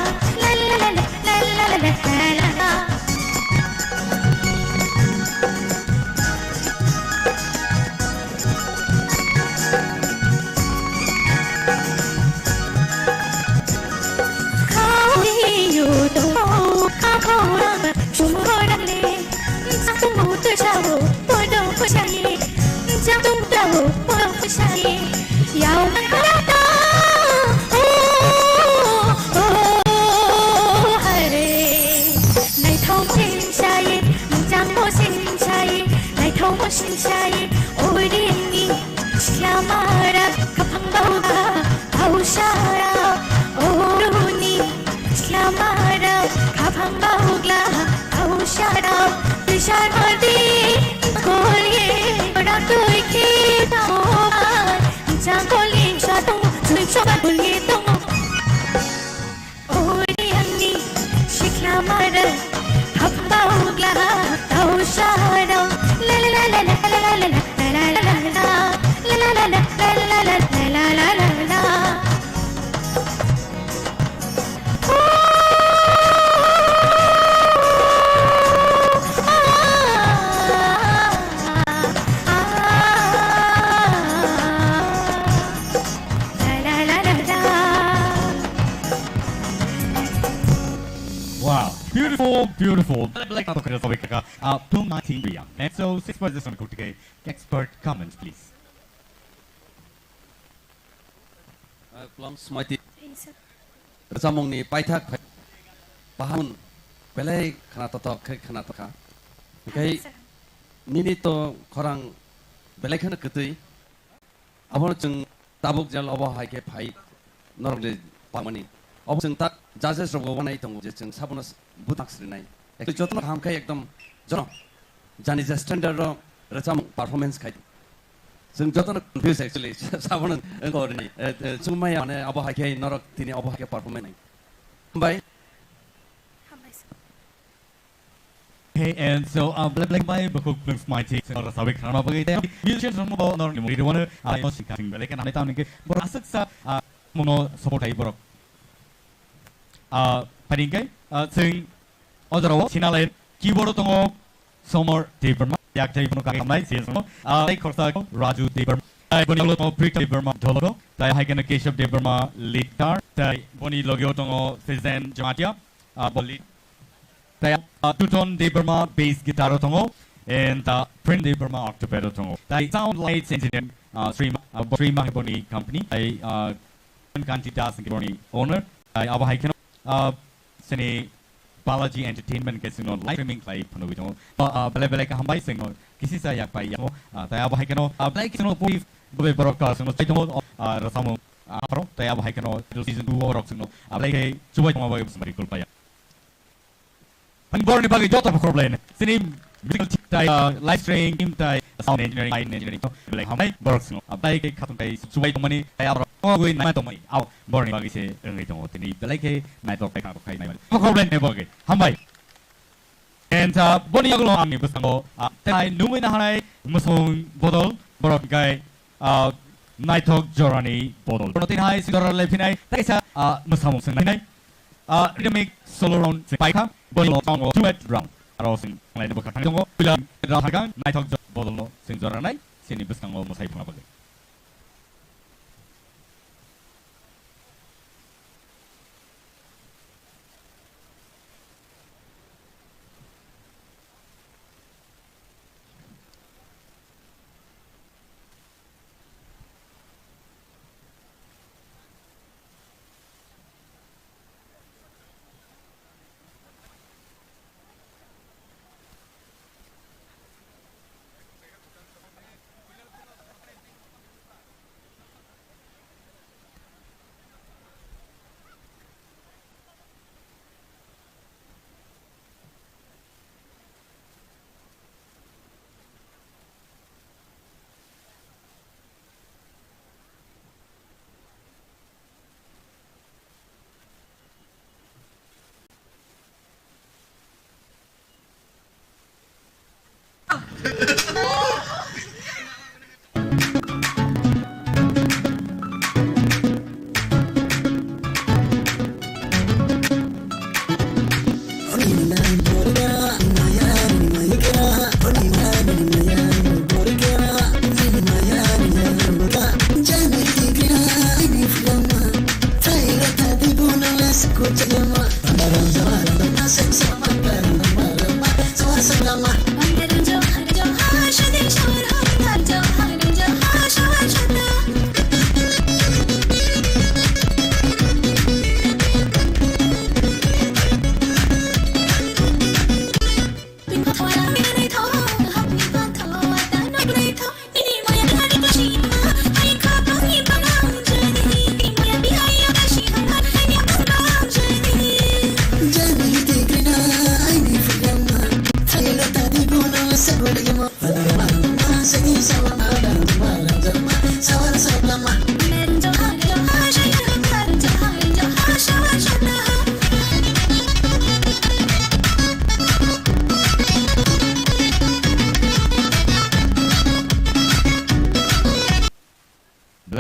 Sinsai orini Slamara kapangbawa aushara oruni Slamara kapangbawa aushara Tishar madi kolye bada tui kita oman Jangkolin shatong tui sobat bulitong orini Slamara kapangbawa aushara la la la la la la la la la la la la la. Wow, beautiful, beautiful. Like not to say that, Plum Mighty Rian. And so 6 points on the expert comments, please. Long smarty. Samong ni paitak pahun pelai kana toto kai kana toka. Kai nini to korang belai kana ketui. Abon jeng tabuk jal obo hai ke pai norok le pamani. Obo jeng tak judges robo wanai tongo jeng sabonas butak srinai. Ektu jotno ham kai ekdom jono. Jani je standard ro racham performance kai. Jeng jotno confuse actually sabonan engko ni. Sumai ane obo hai ke norok tini obo hai ke performance. Bye. Okay, and so black by book my takes or sabi khana bagai te musicians from about nor ni mo one I was thinking like an ita ni bor asak sa mono support ai borok paring kai sing odro sinale keyboard tongo somor deberma yak jai mono ka mai sin so like khorsa raju deberma ai boni lo to prick deberma dholo tai hagen keshav deberma lead guitar tai boni logyo tongo season jamatia boli Taya Tuton de Burma bass guitar tongo and Print de Burma octopedal tongo. Tai sound lights engineer Sri Mahiboni company. I Kanti Das Boni owner. I Abahikano Sene Balaji Entertainment getting on live streaming live Panavito. Belebeleka Hambai single. Kisi sa yak pai yamo. Taya Abahikano like no brief broadcast no Taito Rasamo Apro. Taya Abahikano season 2 or Roxino. Like Chuba somebody could buy. Born bagi joto problem. Sini musical tai live streaming tai sound engineering like hamai works no. Abai ke khatun tai subai tomani tai abro goi nai tomai. Au born bagi se ngai tomo tini belai ke nai tok kai kai nai. Problem ne bagi hamai. And boni aglo ami busango tai numai na hanai musong bodol borok gai nai tok jorani bodol. Protein hai sidor lepinai tai sa musamo sing nai. Rhythmic solo round paika bolo tongo duet round arosing ngai boka tongo bila rahagang nai tok bolo sing joranai sini busango mosai puna bagi.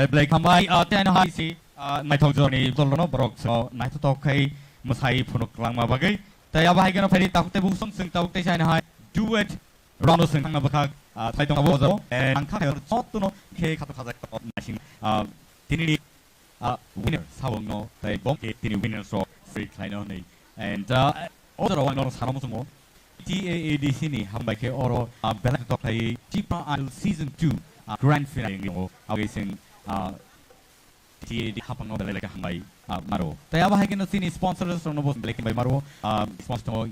Black Hambai ten hai si nai thok joni tolono borok so nai to kai musai phunuk langma bagai tai abai gana pheri takte busong sing takte sai hai duet round sing ngam bakha thai tong bozo and angkha her sotuno ke khato khajak to nasing tini winner sawong no tai bom ke tini winner so free kleino nei and other one no saramuso mo TAADC ni hambai ke oro belak to kai Chipa Idol season 2 grand finale ngo away sing di hapang no belai hambai maro. Tay aba hai kino sini sponsors from no bos belai hambai maro. Sponsor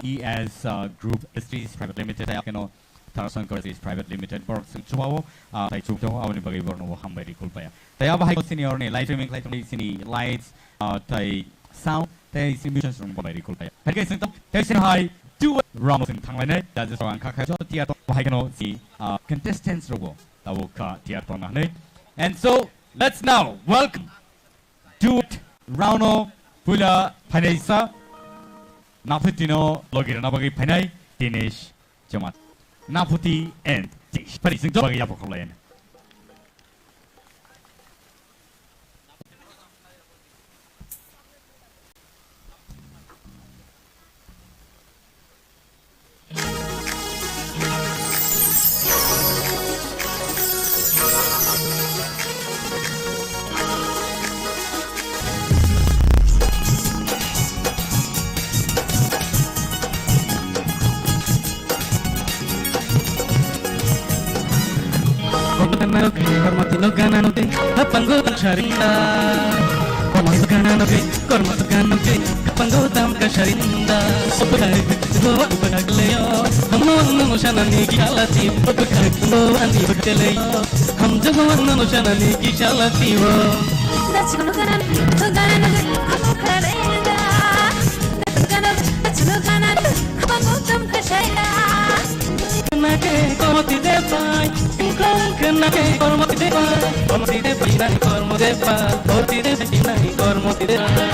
ES Group Industries Private Limited. Tay kino Tarasan Industries Private Limited. Bor sing chubawo tay chubto awani bagai bor no hambai di kulpaya. Tay aba hai sini orne light streaming sini lights tay sound tay sini musicians from bagai di kulpaya. Pergi sing tay sini hai do it round sing thang lain dah jadi orang kakak jo tiada bahai kino si contestants rogo tahu ka tiada orang ni. And so let's now welcome do it round pula Panaisa Naputino Logira Nabagi Panay Dinesh Jamat Naputi and Dish. Pari sing bagi apa kau lain? Kormatino gananote, kapango sharinda. Kormatino gananote, kapango tam kasharinda. Operai, operai leyo, hamno shanani kishalati, operai andi bakeleyo, hamjago no shanani kishalati wo. That's gonna kapango sharinda. That's gonna kapango tam kasharinda. Nake kormati depai, nake kormati depai, kormati depai nake kormati depai, kormati depai nake kormati depai.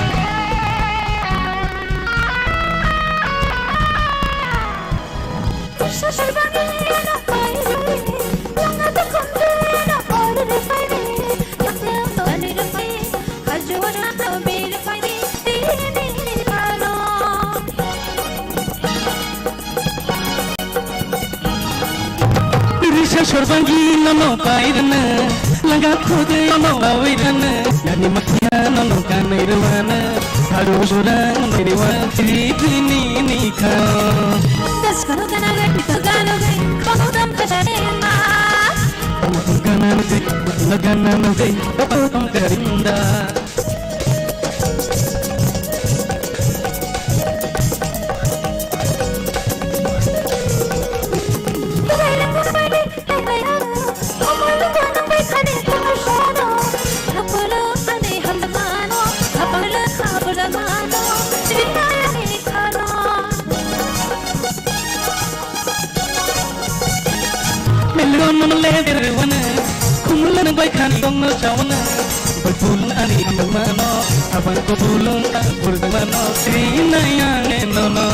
Sorbangi nono pairana, laga khode nono awirana, yani makia nono kanairana, haru surang meriwa trini nikha. Das kano kanaga pagudam kasharina. Gananote, pagudam karinda. Kumulan bay khani dong no chawana, bay pulun ani mano, abang ko pulun pulun mano, sinaya no no.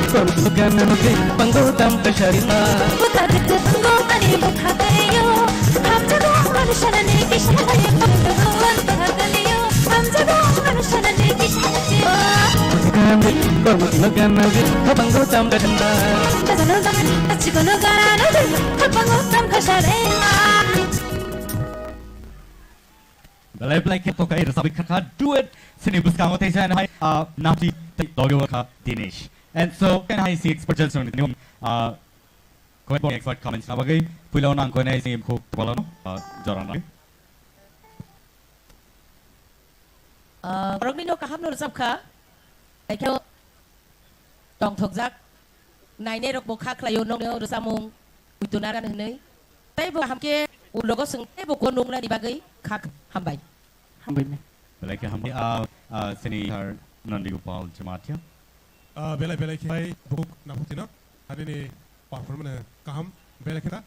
Kormutlagananote, panggo tam kasharina. Bukarit panggo ani bukatayo, hamjago anushanani kishalaya, panggoan bahagaliyo, hamjago anushanani kishalaya. Kormutlagananote, panggo tam kasharina. Chikonogananote, panggo tam kasharina. Balai balai kita kai rasabi kakak duet seni buskango teh saya hai napi logo ka Dinesh. And so can I see expert judgment ni kau buat expert comments na bagai pulau nang kau ni sih kau balon jalan lagi. Orang ni no kaham no resap kah? Ekyo tong thok jak nai ne rok bokha klayo no no resamung utunaran henai. Tapi bukan hamke ulogo seng bukan nung na di bagai kak hambai. Hambai ni. Balai ke hambai seni har Nandi Gopal Jamatya. Belai kita buk naputina hari ni perform mana kaham belai kita.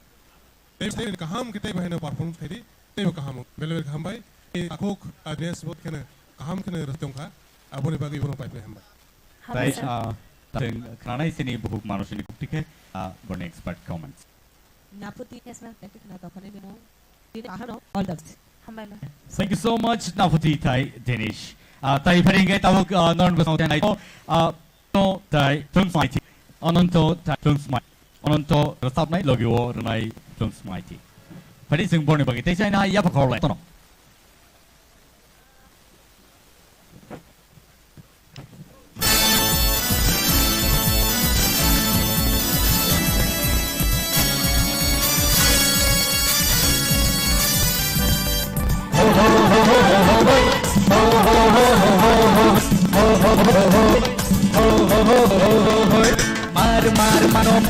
Tapi kaham kita bahaya perform tadi. Tapi kaham belai kaham baik. Aku ada sebut kena kaham kena restong kah. Abu ni bagi ibu nampai hambai. Baik. Tapi kerana seni buk manusia ni kuptik borne expert comments. Naputi esna tapi kena tahu kan ini no. Tidak ahano all the hambai lah. Thank you so much Naputi Thai Dinesh. Thai peringai tahu non bersama dengan itu. No Thai Trung Smighty. Anonto Thai Trung Smighty. Anonto resap naik logi wo renai Trung Smighty. Pada sing borne bagi teh saya nak ia pakau leh. Tono.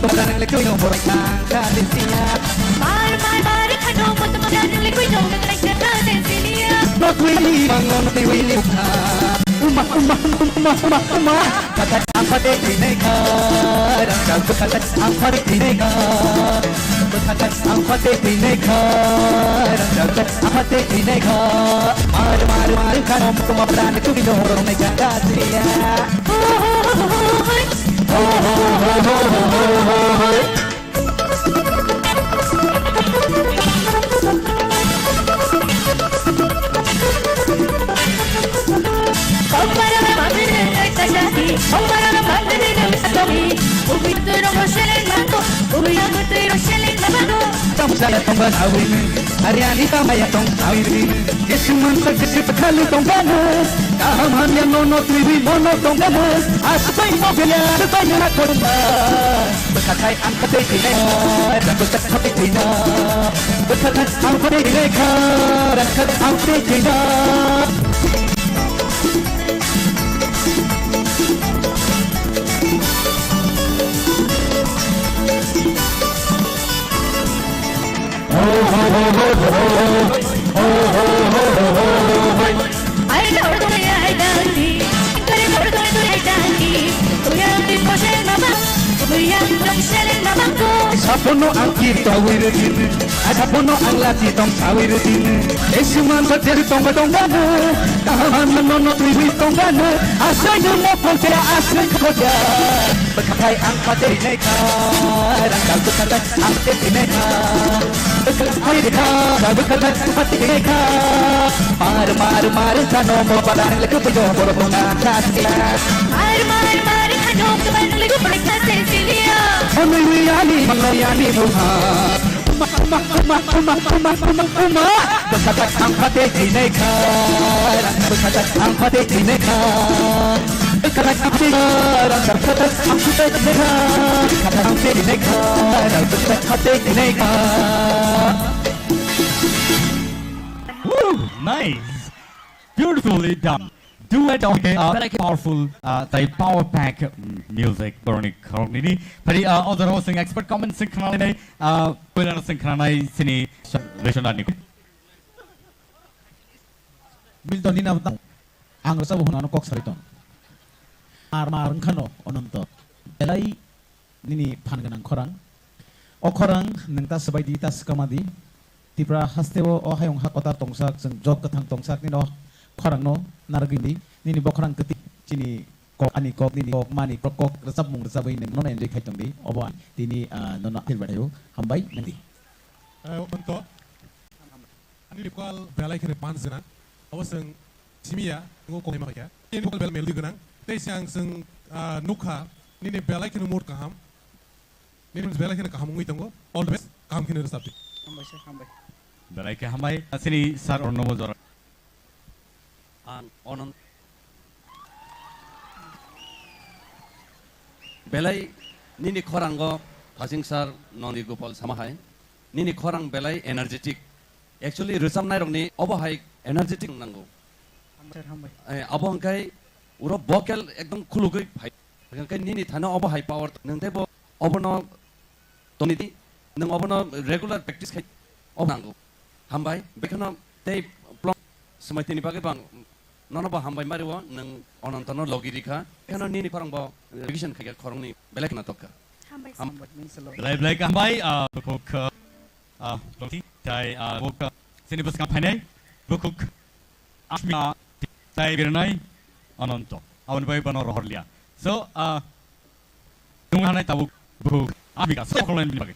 Barang lekui no borai kadesia. Mar khano mut madan lekui no kadesia. Not really mangon ti really ha. Uma Kakat apa de tineka. Rang kakat apa de tineka. Kakat apa de tineka. Rang kakat apa de tineka. Mar khano mut madan lekui no borai kadesia. Tong saya tong banawin, Ariani kamaya tong awin. Yesuman terkesip kali tong bana, kahaman yang nono triwi mono tong bana. Aspai mobilnya terbanyak nak korba. Berkatai angkat tina, dan berkatai tina. Berkatai angkat tina, dan berkatai angkat tina. Sapono ang kita wirutin, sapono ang lati tong sawirutin. Esuman terjadi tong bana, kahaman menono triwi tong bana. Asal mo pokya asal koda, berkatai ang patay neka, rangkal berkatai ang patay neka. Berkatai neka, berkatai ang patay neka. Mar kano mo padang lekuk pejo borobonga kasila. Mar kano mo padang lekuk borobonga kasila. Melayani Tuhan. Berkatat angkat tineka, berkatat angkat tineka, berkatat angkat tineka, berkatat angkat tineka, berkatat angkat tineka, berkatat angkat tineka. Woo, nice, beautifully done. Duet okay, very powerful, the power pack music burning ini. Tadi other hosting expert comment sinkronai ini, pilihan sinkronai sini regional ni. Milton ini apa? Anggur sabu hunan kok sariton. Mar khano ononto. Belai nini panganang korang. O korang nengta sebai di tas kamadi. Tipra hastewo o hayong hakota tongsak seng jog ketang tongsak nino. Korang no naragini nini bokorang ketik cini kok ani kok nini kok mani kok resap mung resap ini nona enjoy kai tongdi obo tini nona til badayo hambai nanti untuk ani dikal belai kene panzena awaseng simia ngo ko hema ya ini dikal bel meldi genang tei siang seng nukha nini belai kene mur kaham nini belai kene kaham ngui tongo all the best kaham kene resap ti hambai belai ke hambai sini sar or nomo zora onon belai nini khorang go thasing sar noni gopal samahai nini khorang belai energetic actually resam nai rong ni obo hai energetic nango abo angkai uro vocal ekdom khulugai hai angkai nini thana obo high power nangte bo obo no toniti nang obo no regular practice khai obo nango hambai bekano tei plong semaiti ni pakai bang nono ba hambai mariwa nang onontono logirika kano nini korang ba revision kaya korang ni belek na tokka belai hambai bukuk logi tai bukuk sini bus kampanye bukuk asmia tai birnai ononto awan bai bano rohorlia so nunganai tabu bukuk amika so kolen bagi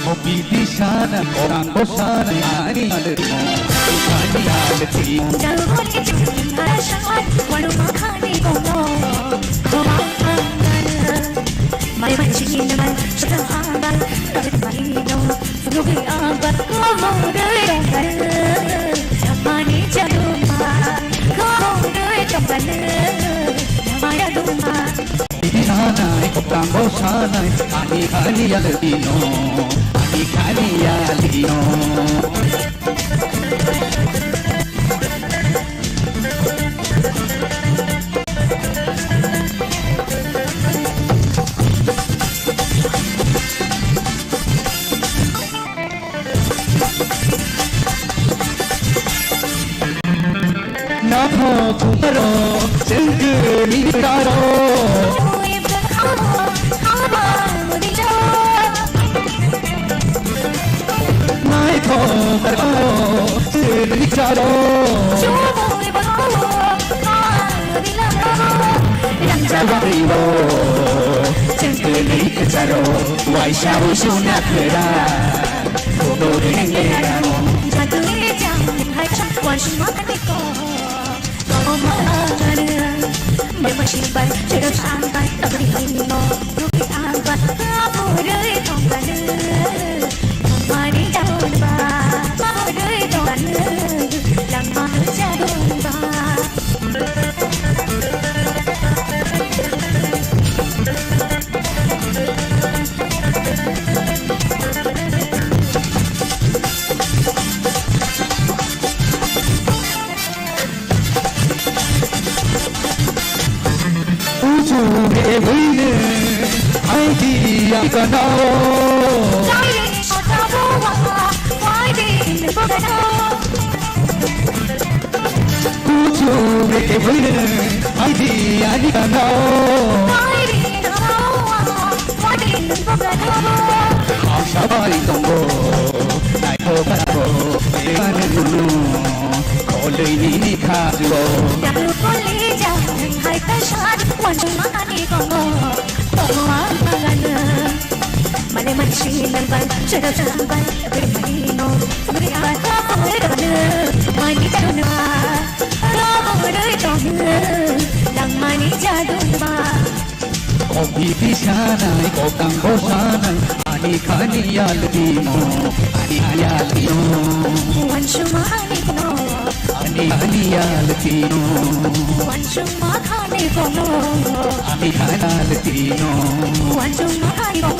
Kopi di sana, orang bosan hari ademu, hari adeti. Jangan jangan harus walau makan di kono, makan Mari manching naman sa kahaban Kapit malinaw Sunugi abat Kamuray tonggal Namani jaduma Kamuray tonggal Namaya duma Sanay koprambo sanay Ani kali alino Ani kali alino Naho kumaro Sengkeri karo Nai ko karo Sengkeri karo Jawaribo Sengkeri karo Waisyaw sunakera Bobo dengerang Jatuhi jangan hai chak wan makan iko Kau makan Bermasyibay Cerut sampai Tak beri hino Ruki abat Kamu dari tongkan Mari jauh ba Kamu dari tongkan Lama jauh ba Ujung ini idea kenal. Jadi kata bawa, why did bukan? Ujung ini idea kenal. Why did why did bukan? Sabay tunggu, naik kau dengan dulu. Kalau ini kado. Jangan boleh jangan hai tasad, wan makan iko. Mari manching naman cerut sampai bermaino Beri abat kamu dari Mani jaduna Kamu dari tonggal Lang mani jaduna Kopi pisanay, kokang bosanay Ani kaniya latino Ani kaniya latino Wan sumahani ko Ani kaniya latino Wan sumahani ko Ani kaniya latino Wan sumahani ko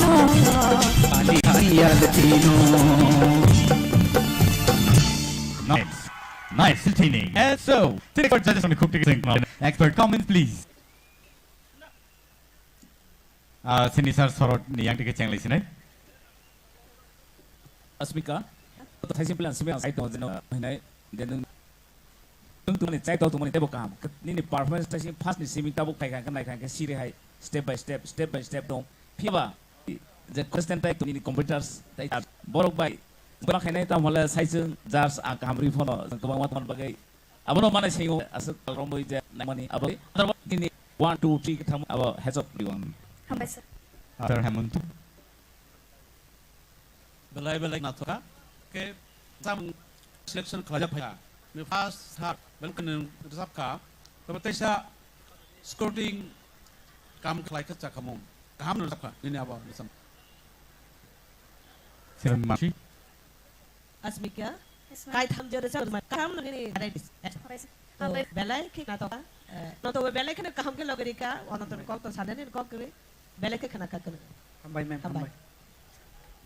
Ani kaniya latino Nice entertaining. And so, take our judges on the cooking expert comments, please. Sini sir sorot ni yang tiga channel sini. Asmika, tu saya simpulan sembilan saya tahu jenuh ini dan tu mana saya tahu tu mana tebok kam. Ini performance saya pas ni semi tabuk kai kan naik kan siri hai step by step dong. Piaba, the question type tu ini computers type borok by. Borok kai naik tahu malah saya jars kamri phone kebang mat man bagai. Abono mana sih asal kalau mau je naik mani abo. Ini 1 2 3 kita abo heads up diwan. Hambai sir. Sir Hemant. Belai natoka ke sam selection kelajap ya. Ni fast start belum resap ka. Tapi saya scouting kam kelai kerja kamu. Kamu resap ka. Ini apa? Sir Mashi. Asmika, kai tham jor sa kam lagani ada dis. Belai ke natoka. Nato belai ke kam ke lagari ka. Onaton kok to sadane kok kere. Belai ke kena kakak. Hambai mem hambai.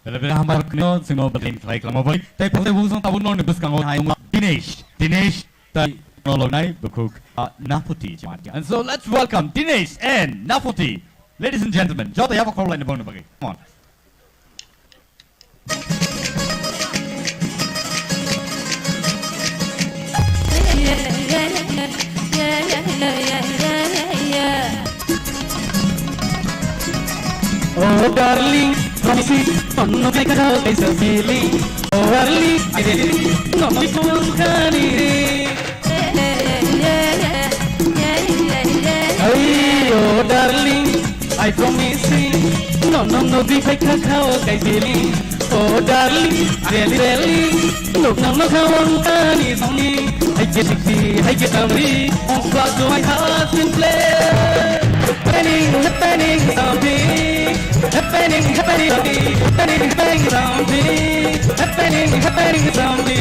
Bela hambar kno sino berlin like lama boy. Tapi pada bukan tahun non bus kanggo hai Dinesh tai nolonai bukuk Nafuti jamatnya. And so let's welcome Dinesh and Nafuti, ladies and gentlemen. Jota ya call line bang bagi. Come on. Oh darling, promise no me kau kaisa feeling. Oh darling, no me kani. Hey, oh darling, I promise no be kau kaisa feeling. Oh darling, really, no kau kani sini. I get amri, what do my heart in play? Happening something. happening, happening, happening, happening around me, happening, happening around me.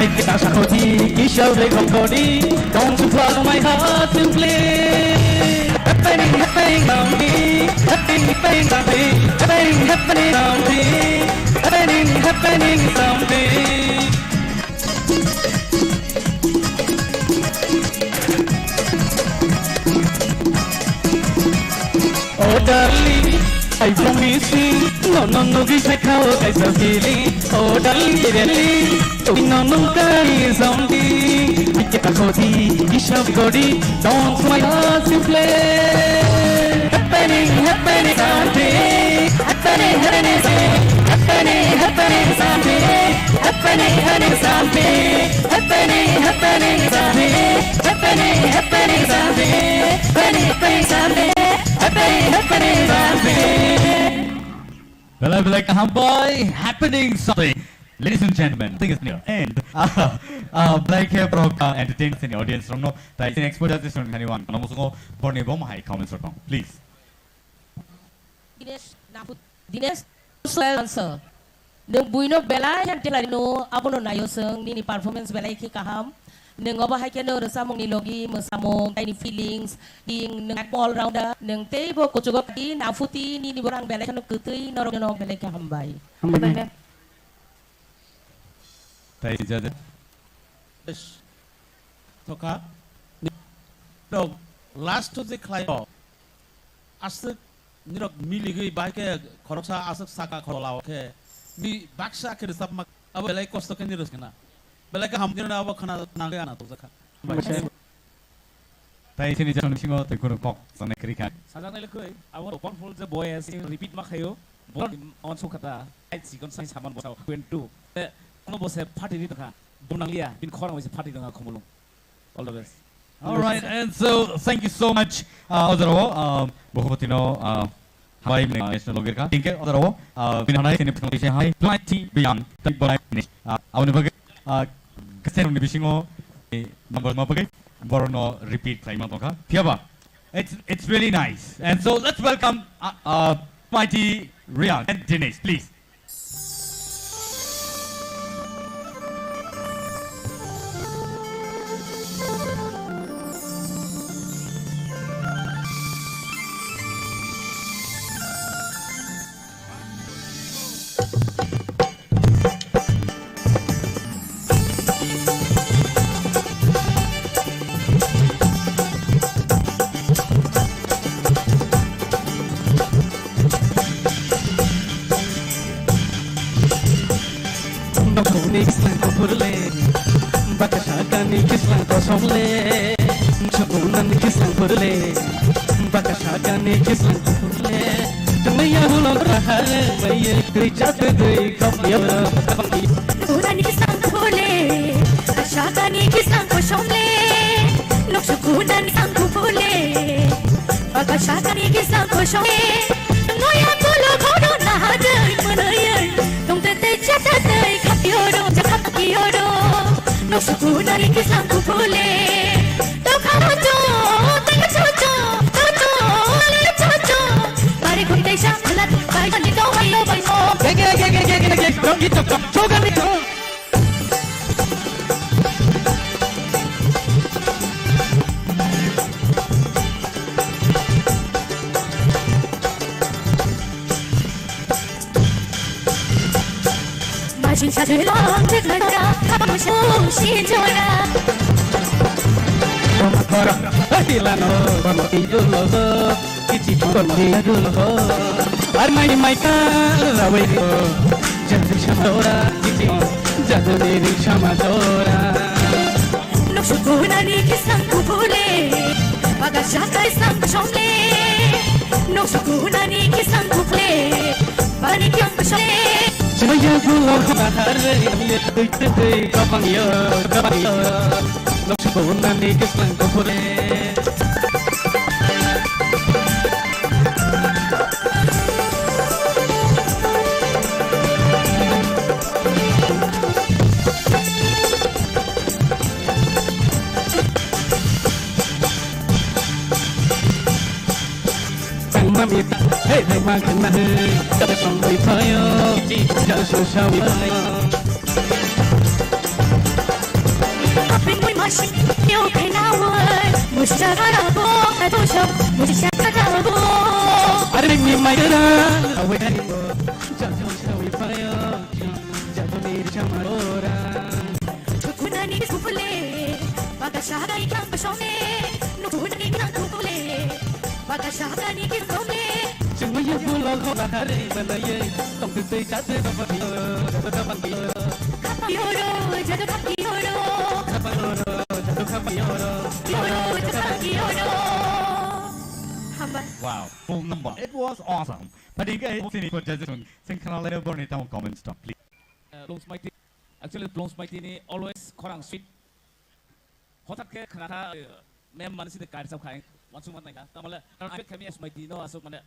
Kita sakoti, kisah berkongkodi, don't you follow my heart simply. Happening, happening around me, happening, happening around me, happening, happening around me, happening, happening around me. Oh darling, I promise you, no, give me cow, I so feeling. Oh darling, darling, no, carry zombie. I get a cozy, kisha body, don't my heart to play. Happening, happening something, happening, happening something, happening, happening something, happening, happening something, happening, happening something, happening, happening something, happening, happening something. Well, I feel like boy, happening something. Ladies and gentlemen, I think it's near end. Black hair broke entertainers in the audience from no. The expert at this one, anyone. I'm also going to bomb high comments from please. Dinesh, well answer. The Buino Bella and Telano, Abono Nayosung, Nini performance Bella Kaham. Neng oba hai kena resam ni logi mesamo tiny feelings ing neng all rounder neng tebo kucukup di nafuti ni borang belai kanu ketui norong norong belai kahambai. Hambai. Tadi saja. Yes. Toka. Dog last to the client. Asal ni dog miligi baik ke koroksa asal saka korolau ke ni baksa ke resam mak apa belai kosto ke ni reskena. Belai hamdir na awak kena naga anak tu zakah. Tadi sini jangan singo tekun kok sana kerikan. Sajang ni lekui, awak open full je boy asing repeat mak hayo. Boleh on su kata, ayat sikon sai saman bosau kuentu. Kalau bosai party ni tukar, bunang liya, bin korang bosai party dengan kumulung. All the best. All right, and so thank you so much, Ozarawo. Bohotino, Hawaii National Logika. Thank you, Ozarawo. Pinanai sini presentation hai. Plenty beyond. Tapi boleh ni. Awak ni kesan ni bisingo number mau pakai, baru repeat saya mahu kan? Tiapa? It's really nice, and so let's welcome Mighty Rian and Dinesh, please. Noksukunani kisang kupule Pagashaka isang pasyonle Noksukunani kisang kupule Panikyang pasyonle Saya pulang ke bahari lihat titik kapang yo Noksukunan di kisang kupule Mamita, hey, hey, magna, kada song may tayo, just so shall we tayo. Apin mo'y masik, yung kainaway Musya karabo, kato siya, musya karabo Aring ni mayroon, away ka rin mo, just so shall we tayo, just ni siya marora. Noksukunani kisang kupule Pagashaka ikang pasyonle Noksukunani kisang kupule Pagashaka ikang pasyonle Saya pulang ke bahari malaya, tong titik jatuh dapat yo. Kapayoro, jatuh kapayoro Kapayoro, jatuh kapayoro. Jatuh kapayoro Hamba Wow, full number. It was awesome. Padiga sini ko judgment. Sing kana later burn it down comment stop please. Blooms Mighty actually Blooms Mighty ni always korang sweet. Hotak ke kana mem man si de kar sab khain. Langsung man naika. Tamala I kami as Mighty no asuk mana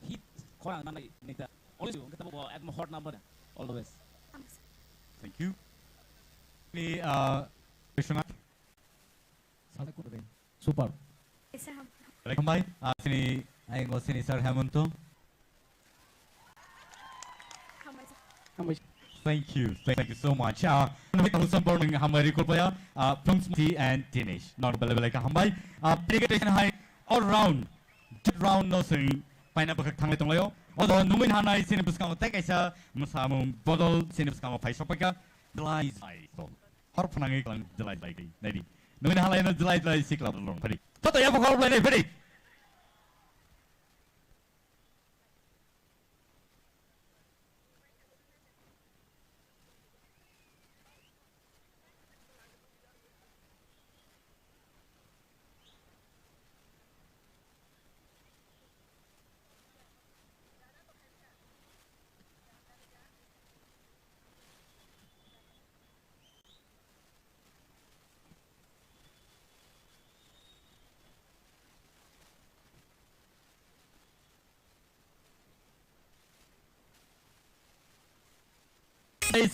hit korang mana nita. Always kita bawa at hot number all the best. Thank you. Ini Vishwanath. Super. Welcome by. Sini ayo ngo sini Sir Hemanto. Thank you so much. Kami tahu sempur dengan hamai recall paya, Blooms Mighty and Dinesh. Not bela-bela ka hamai. Dedication high all round, no sing. Pineapple kang tangli tonglayo. Although numin hanai sini buskang tek aisa, musamum botol sini buskang pai sopaka. Delay. Harap penangi kalian delay lagi. Nadi. Numin hanai na delay sikla belum. Padi. Toto ya pokok boleh padi.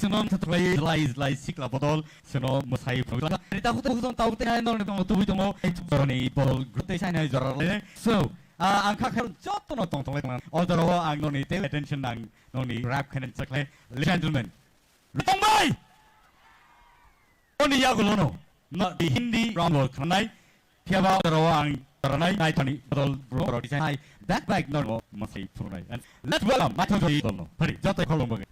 Sunom tatray delay sikla botol suno musai program. Kita hutan tahu teh nol nong tubuh itu mau ni botol gede sana jarak leh. So angka kerja jatuh no tong leh teman. Although ang noni teh attention ang noni rap kenen cekle. Gentlemen, Mumbai. Oni ya gulono. Not di Hindi round world kanai. Tiaba although ang karanai nai tani botol bro di sana. Back nol musai program. And let's welcome Matthew Dono. Pari jatuh kolom bagai.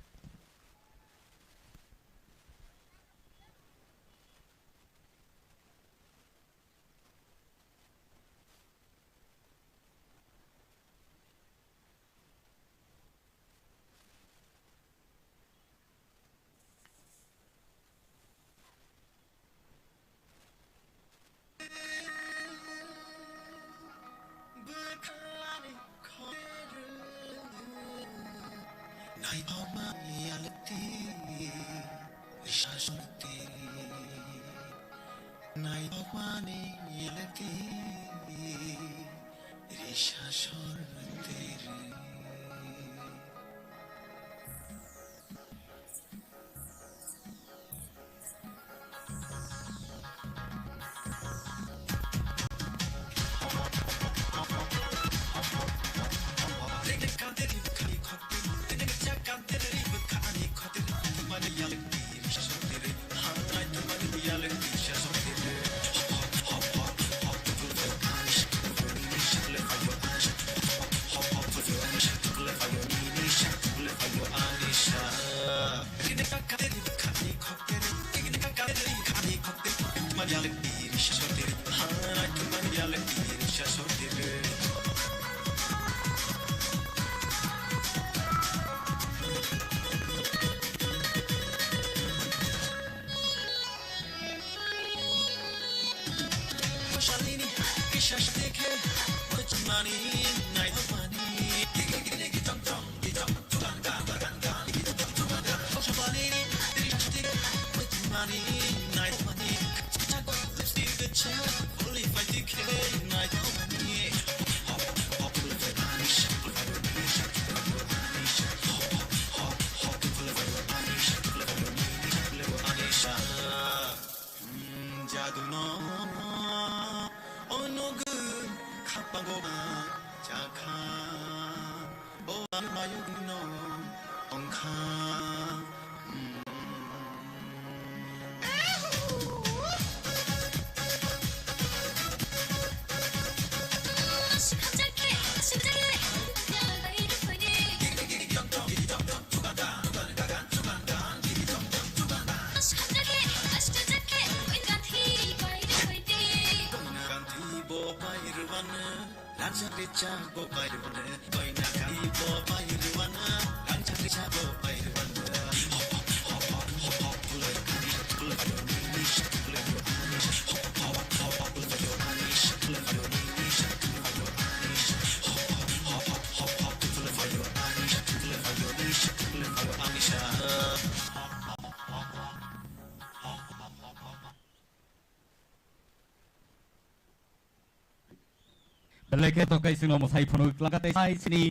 Beleke to kai sino mo sai phono langate sai sini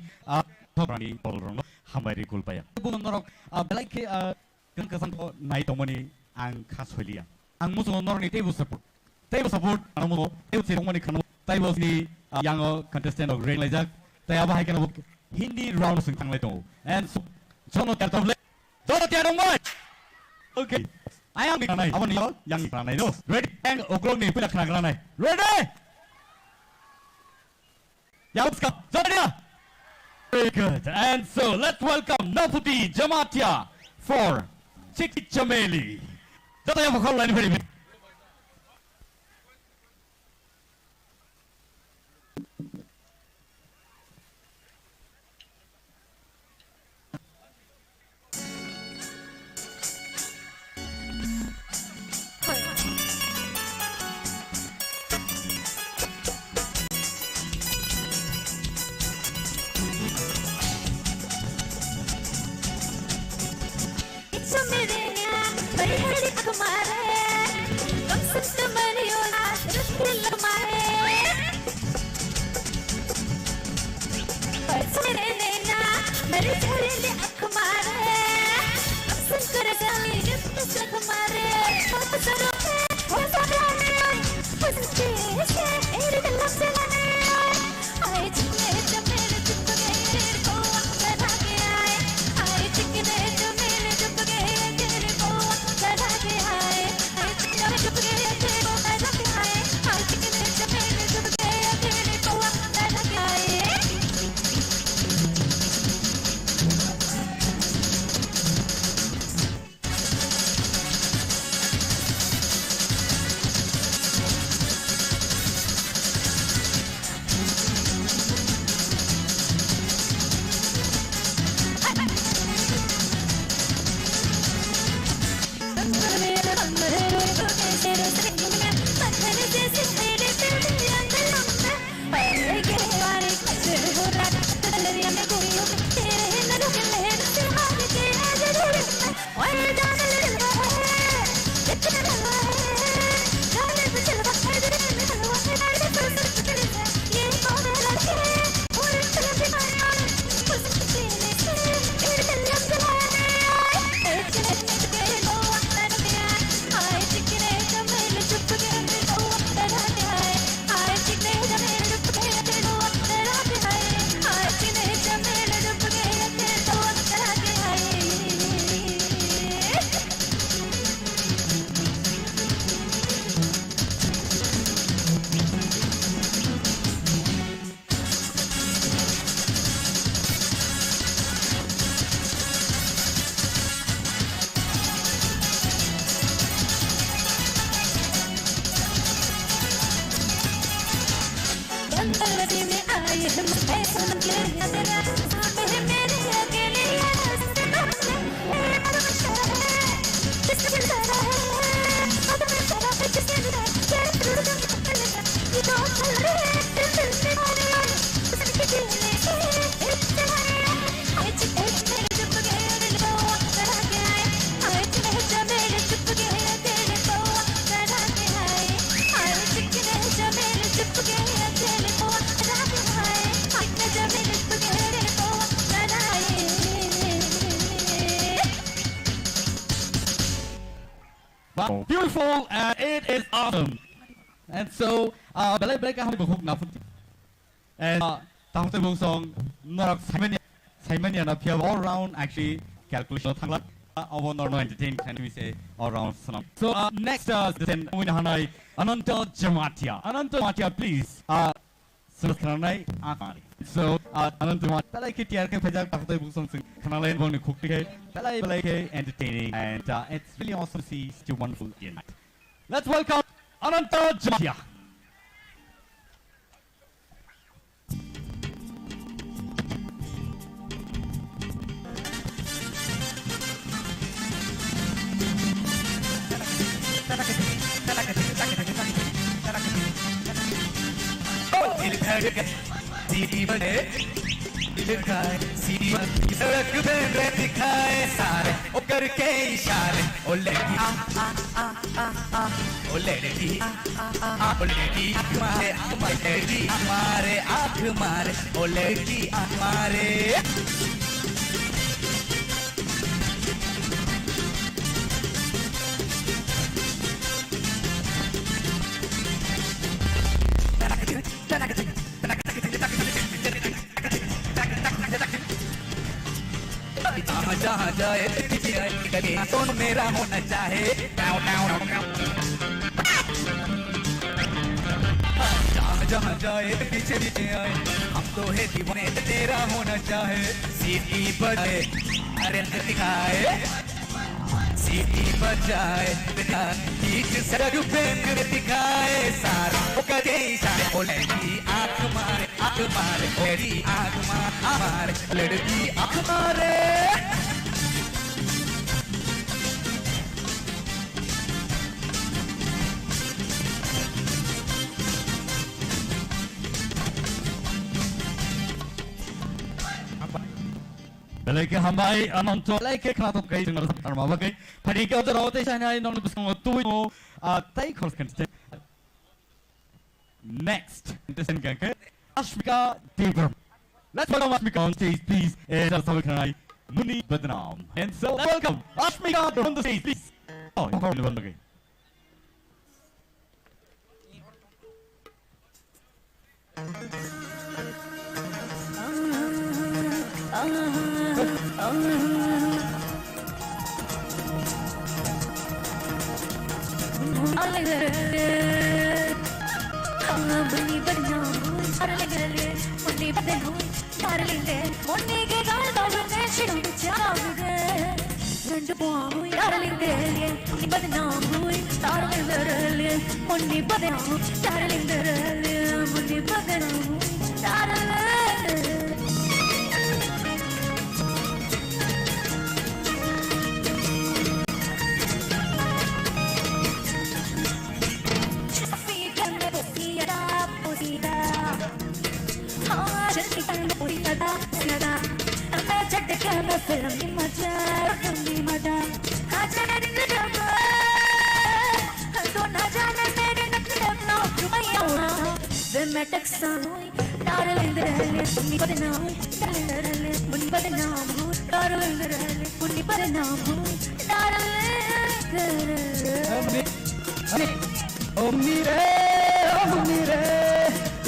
thobrani bolrong hamari kulpaya bunong norok beleke kan kasan ko nai tomoni ang khasholia ang muso norni table support amo eu chirongmani khano tai bosni yang contestant of rain lajak tai aba haikana Hindi round sing tanglai to and sono tertoble sono terongmai okay ayang nai abon yo yang nai no ready and okrong ni pila khana nai ready. Very good. And so let's welcome Naputi Jamatia for Chiki Chameli. That's a call line very big. You don't beautiful and it is awesome. And so, belai ka hami bukhuk na puti. And tahun tu song narak Simon na pia all round actually calculation thangla our normal entertain can we say all round sonam. So next then we hanai Ananta Jamatia please. Surat so Ananta belai ke tiar ke pajak tahun tu song kana lain bang ni khukti ke belai ke entertaining and it's really awesome to see still wonderful night. Let's welcome Ananta Jamatia. सीधी बने दिखाए सीधी सड़क पे दिखाए सारे ओ करके इशारे ओ लड़की ओ लड़की ओ लड़की मारे लड़की मारे आँख मारे ओ लड़की मारे जहाँ जाए तो मेरा होना चाहे जहाँ जाए पीछे पीछे आए हम तो है दीवाने तेरा होना चाहे सीधी बजे अरे दिखाए सीधी बजाए बीच सड़क पे दिखाए सारा वो कदे इशारे ओ लड़की आँख मारे लड़की आँख मारे लड़की आँख मारे belai ke hambai Ananta belai ke kena tu kai dengan arma bagai pada ke udah rawat saya ni nong busung tu mo tai khos kan next interesting kan ke Ashmika Devar. Let's welcome Ashmika on stage please and also can Muni Badnam and so welcome Ashmika on the stage please. Oh come on bagai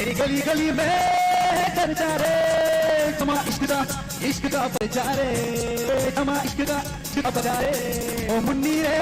तेरी गली गली में कर जा रे तमा इश्क का बजा रे तमा इश्क का बजा रे ओ मुन्नी रे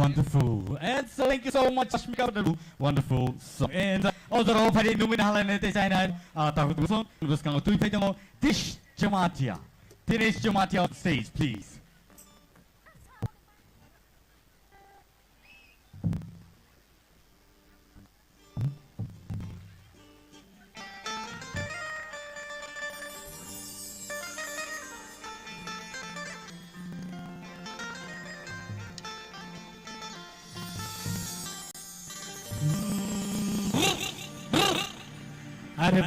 Wonderful. And so thank you so much, Ashmika. Wonderful song. And also, pari numin halan nete china. Takut busong buskang tu ipai demo. Dinesh Jamatia on stage, please.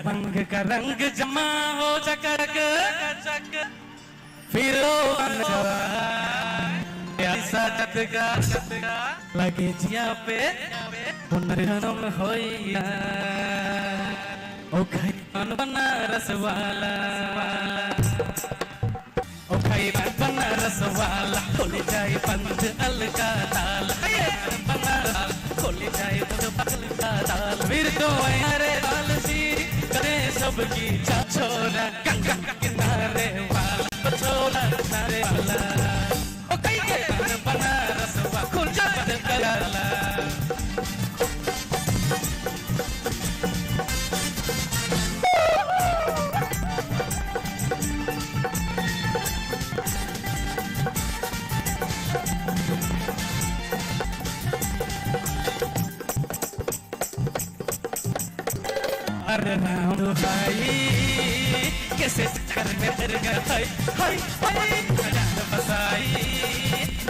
पंख का रंग जमा हो चकचक फिर ऐसा चटका लगे जिया पे पुनर्जन्म होइया ओ खाई बनारस वाला ओ खाई बनारस वाला खुल जाए पंथ अलका ताल बनारस खुल जाए पंथ का ताल फिर तो अरे लाल सी करे सबकी छोरा गंगा किनारे वाला छोरा किनारे वाला ओ खाई के बनारस वाला खुल जाए कलाला अरे राम भाई कैसे चक्कर में डर गया हाय हाय हाय जान फसाई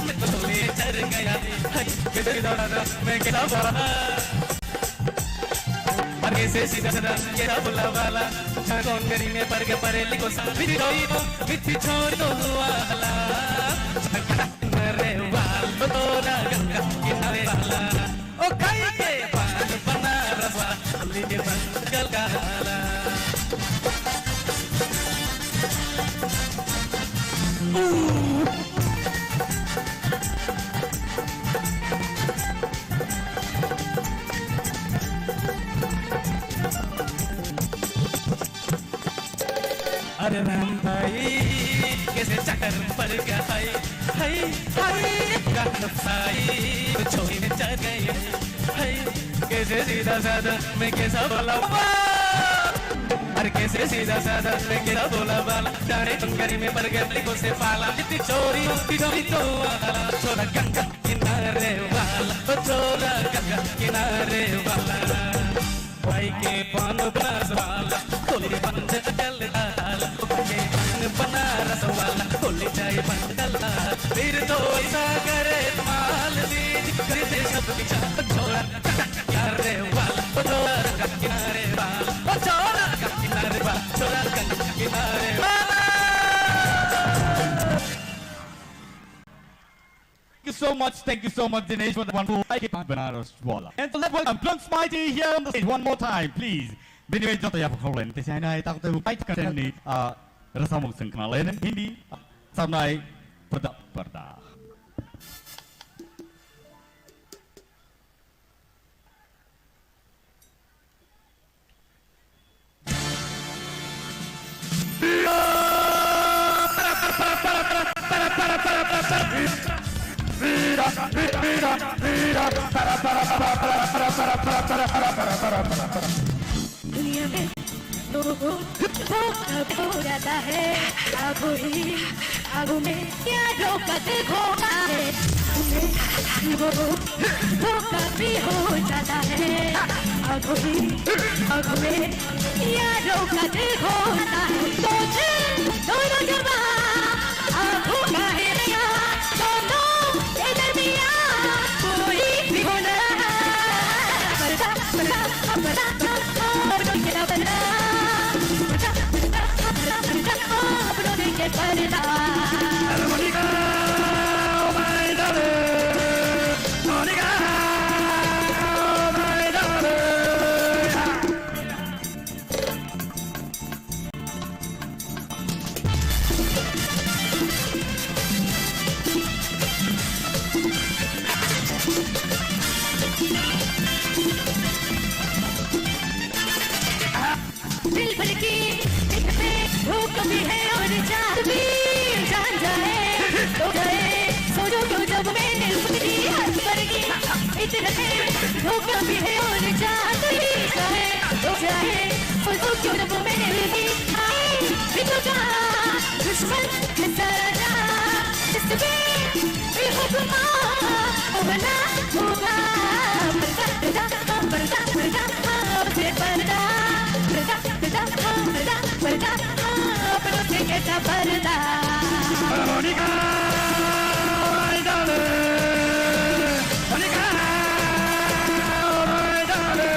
मैं तो ले डर गया हाय किधर दौड़ा मैं क्या बोला अरे से सीधा सीधा क्या बोला वाला कौन गरी में पर के परे लिखो साबित रोई दो मिठी छोड़ दो वाला अरे वाल तोरा गंगा किनारे वाला ओ खाई के पान बनारस वाली के बंगल का हाला अरे राम भाई कैसे चक्कर पर गया हाय हाय हाय गान साई छोरी में चढ़ गई हाय कैसे सीधा साधा मैं कैसा बोला अरे कैसे सीधा साधा मैं कैसा बोला वाला डारे कंकरी में पर गया लिखो से पाला इतनी चोरी तो वाला छोरा गंगा किनारे वाला छोरा गंगा किनारे वाला भाई के पान बनारस वाला खोली बंद चल डाला के पान बनारस वाला खोली जाए बंद डाला फिर तो ऐसा करे माल दी कर दे सब छोरा किनारे वाला छोरा किनारे वाला छोरा किनारे वाला छोरा किनारे वाला Thank you so much, Dinesh, for the wonderful Banaras Wala. And so let's welcome Plum Smitey here on the stage one more time, please. Binibay Jota Yapakolan, Tisana, Takta, Paitani, Rasamuk Sankanalan, Hindi, Samnai, Parda. दुनिया में लोगों को हो जाता है आगो ही आगो में क्या रोका देखो है धोखा भी हो जाता है आगो ही आगो में क्या रोका देखो है दोनों जमा आगो का है दोनों इधर भी कोई भी होना Monica, oh my darling, Monica, oh my दिल भर की धूप कभी है और चाँद भी जान जाए तो जाए सोचो क्यों जब मैंने उसकी हंस करगी इतना है धूप कभी है और चाँद भी जाए तो जाए सोचो क्यों जब मैंने उसकी आए बिल्कुल कहा दुश्मन है सारा जिसपे बेहुक्मा होना होगा पर्दा पर्दा पर्दा पर्दा Monica, my darling, Monica, my darling.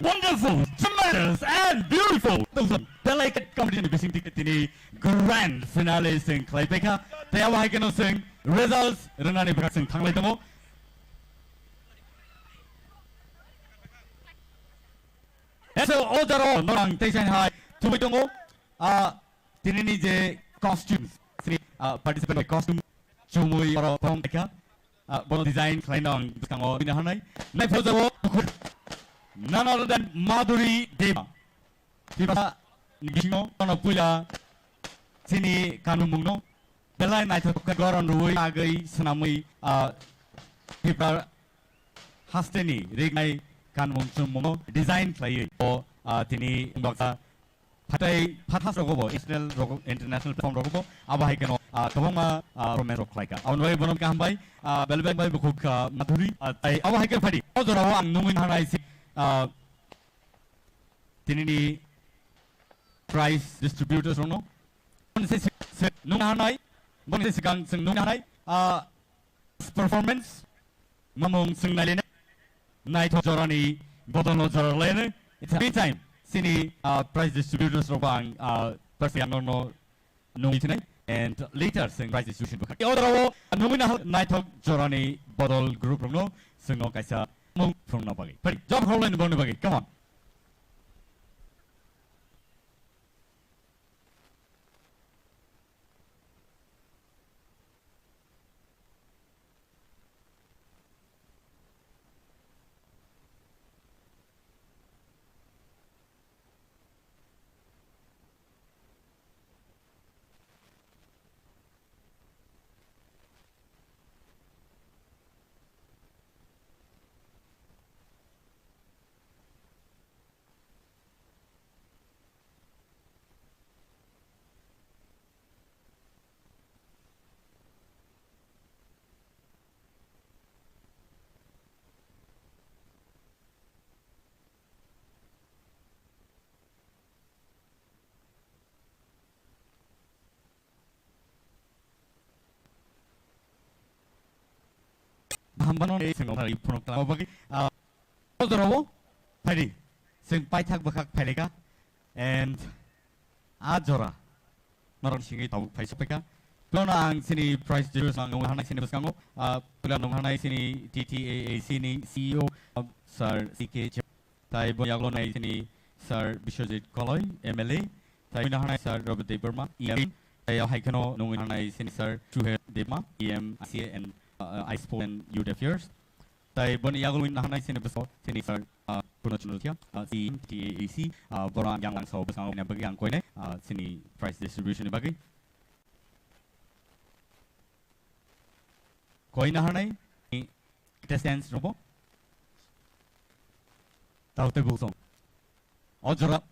wonderful, tremendous, and beautiful. Delicate competition bising tiket ini grand finale sing klaipeka. Taya wahai keno sing results renani berak sing tanglai temo. So overall, norang Taysan High tumi temo. Tini ni je costumes. Sini participant costume cumui para pong mereka. Bono design klainong biskango binahanai. Nai photo none other than Madhuri Deva. Kita gisno kono puja sini kanu mungno. Belai nai thok goron rui agai senamui kita hasteni rignai kanu mung mungno design klai o tini baksa patai pathas rogobo international platform rogobo abahai keno kabama romero klaika aun wai bonom ka hambai belbek bai bukuk Madhuri tai abahai ke phadi odorawo ang nungin hanai si tini prize distributors rono nung hanai bon se sikang sing nung hanai performance mamong sing nalene night jorani bodono joralene it's a time sini prize distributors robang persiang no nung tonight and later sing prize distribution bakak odorawo nungin night jorani bodol group rono singo kaisa mong from nabagi pari job hole in the bagi come on. Hambanon sing ngomong ipun kelama bagi odorawo phadi sing paithak bakak phaideka and ajora norong singi tau phaisapeka plona ang sini prize distributors ang nghanai sini baskango pula nghanai sini TTAA sini CEO sir CK tai boyaglo nai sini sir Bishojit Koloi MLA tai nghanai sir Robert Deberma EM tai haikano nghanai sini sir Chuhe Dema EM ICA and I spoke and youth affairs. Tai bon yagulwin na hanay sini beso sini sir puno chunultia si TAC borang yang lang so besang na bagi ang koine sini price distribution ni bagi. Koine hanay kita sense robo. Tau te bulsong. Ojora.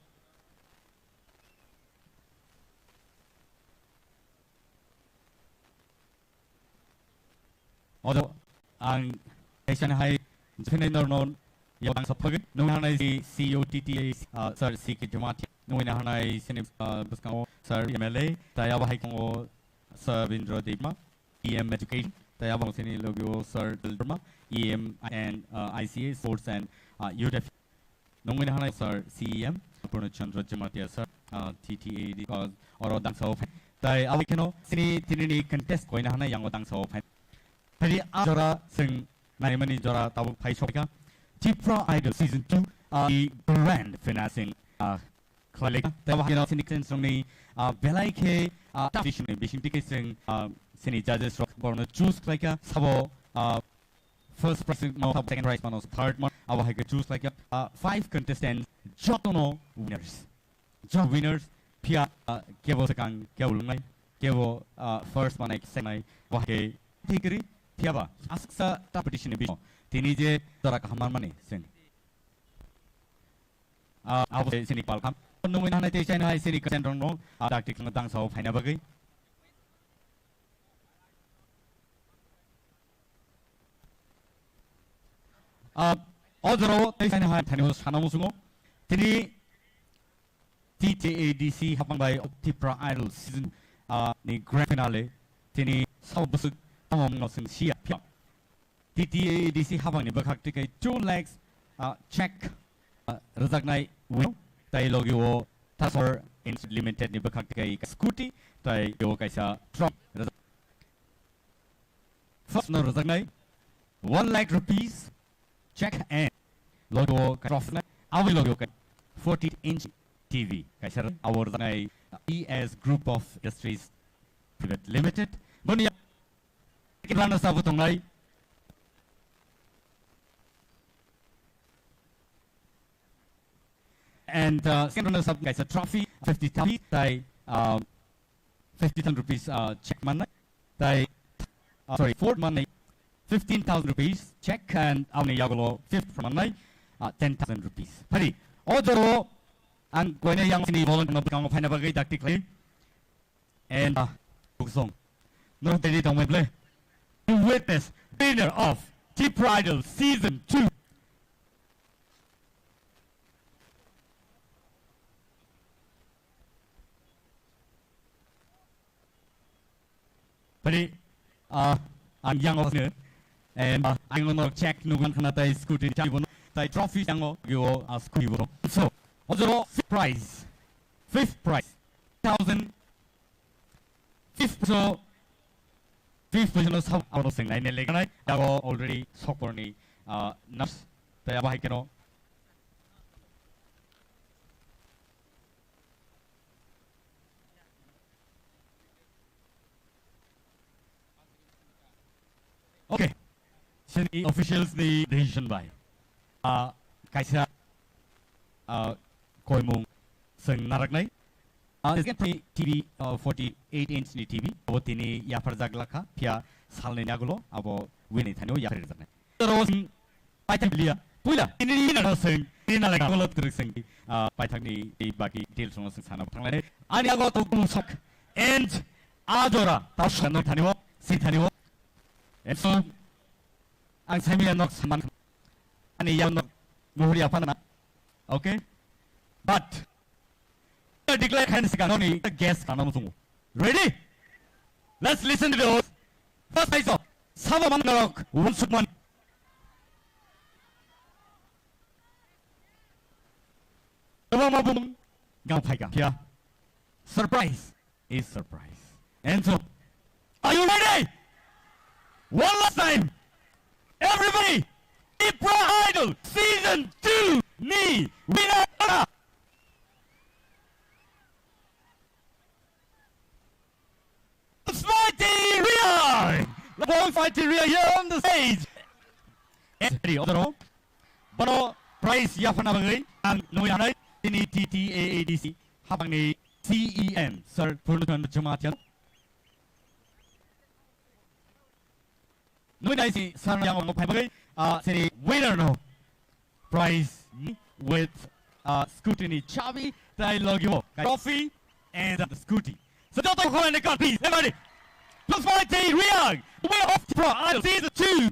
Odo ang Taysan High Defender non yang sapag nung hanay si COTTA sir CK Jumati nung hanay sini buskango sir MLA tayo bahay ko sir Vindro Dema EM Education tayo bang sini logo sir Dilderma EM and ICA Sports and youth nung hanay sir CEM Purno Chandra Jumati sir TTAD oro dang sa tayo away kino sini tinini contest ko hanay yang odang sa Jadi Jora sing naimani Jora tahu Pai Shopika Tipra Idol Season 2 di grand financing klik tahu kita sini kan sini belai ke tradition ni bising tiket sing sini judges rock borno choose klik sabo first prize mau second prize mau third mau awak ke choose klik 5 contestants jotono winners pia kevo sekang kevo lungai kevo first mana second mai awak ke tikri Tiaba, asaksa competition ni bisno. Tini je tora kahaman mani sing. Abu sini palkam. Nungin hanai Taysan High sini kesendrong no. Taktik ngetang sawo paina bagai. Odro Taysan High tani us hanamu sungo. Tini TTADC hapang by Tipra Idol season ni grand finale. Tini sawo busuk ngosing siap TTADC habang ni bakak tikai 2 legs check Razaknai win tai logio Tasor in limited ni bakak kai scooty tai yo kaisa truck. First no Razaknai 1 lakh rupees check and logo Krofna our logo 40-inch TV kaisa our Razaknai ES Group of Industries Private Limited. Bunia kirana sabutongai and second runners up guys a trophy 50,000 tai 50,000 rupees check money tai sorry fourth money 15,000 rupees check and awni yagolo fifth money 10,000 rupees pari odoro ang koine yang sini volunteer mabukang phina bagai dakti claim and song no they don't play to witness winner of Tip Idol season 2. But ang young of and I'm gonna check nugan kana tai scooty chaibono tai trophy yango yo scooty bono. So overall fifth prize 1,000 fifth position is how out of thing nine leganai yago already sokorni nurse tai abai keno okay sini officials ni decision by kaisa koimung seng narak nai is get TV 48-inch ni TV abo tini ya parjak lakha pia salne nagulo abo wini thano ya parjak nai terus paithak lia puila ini na seng ini na laga golot truk seng paithak ni ei baki details no seng sana thanglai ani ago to kumsak and adora tawsano thaniwo si thaniwo and so ang sami nok saman ani yang nok muhuri apa na okay but declare hands kanoni the guest kanam sungu ready let's listen to those first prize of Sava Mangalok Unsukman Mabum Gampaika here surprise is surprise and so are you ready one last time everybody Ipra Idol season 2 ni winner Fighting Ria! The boy fighting Ria here on the stage! And ready, overall. Bono prize Yafana Bagay, and Noyanai, ini TTAADC, habang ni CEN, Sir Purnukan Jumatian. Noyanai si Sir Yang Bagay, sini winner no prize with scrutiny Chavi, Dialogue, Coffee, and the Scooty. So don't talk about the gun, please, everybody. Let's fight the Riyadh, the winner of Pro Idol season 2.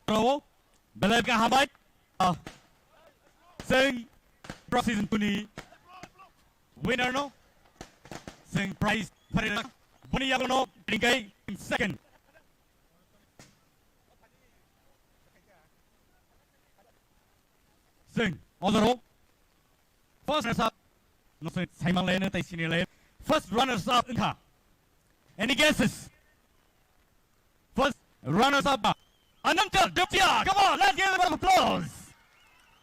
Bravo, believe ka hamay. Sing Pro season 2 ni winner no. Sing prize parira. Buni yago no tingay in second. Sing, overall. First runners up. No say Simon Lane, tai senior lane. First runners up. Any guesses? First runners up. Anantal Dupia. Come on, let's give a round of applause.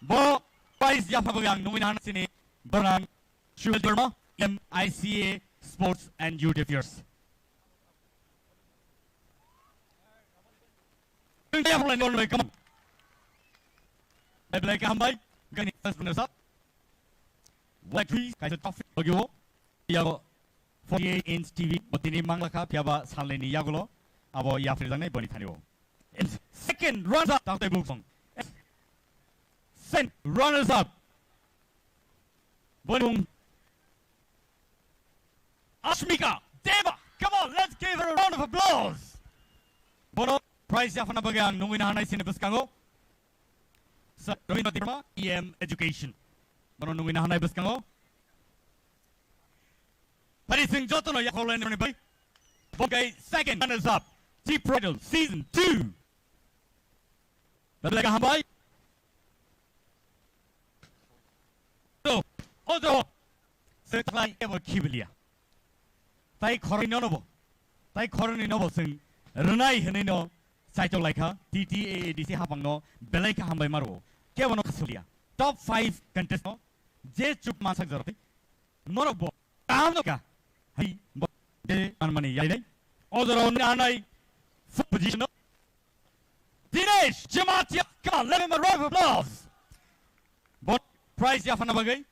Bo prize yapabagang nuwinahan sini Barang Shul Burma, MICA Sports and Youth Affairs. Come on. Like Hambay, gani first runners up. What trees? Kaisa trophy. Logo. Yago 48-inch TV. Botini manglaka piaba saleni yagulo. Abo yafrizang boni thaniwo. Second runners up. Tawte buksong. Second runners up. Bonung. Ashmika Deva. Come on, let's give her a round of applause. Bono prize yafana bagang nungwinahanay sinibuskango. Sa Rovino Tirma, EM Education. Bono nungwinahanay buskango. Parising joto no yakolen ni bay. Okay, second runners up. Deep Riddle Season 2. Belai kahambai. So, otro. Setelah ever kibelia. Tai koroni nobo. Tai koroni nobo sing. Renai henino. Saito laika. TTAADC hapangno. Belai kahambai maro. Kevono kasulia. Top 5 contest no. Je chup masak zaroti. Norobo. Kahamno ka. Hai. De manmani yai. Otro nanai. Full position. Dinesh Jamatia. Come on, let him a round of applause. But prize yafana bagai.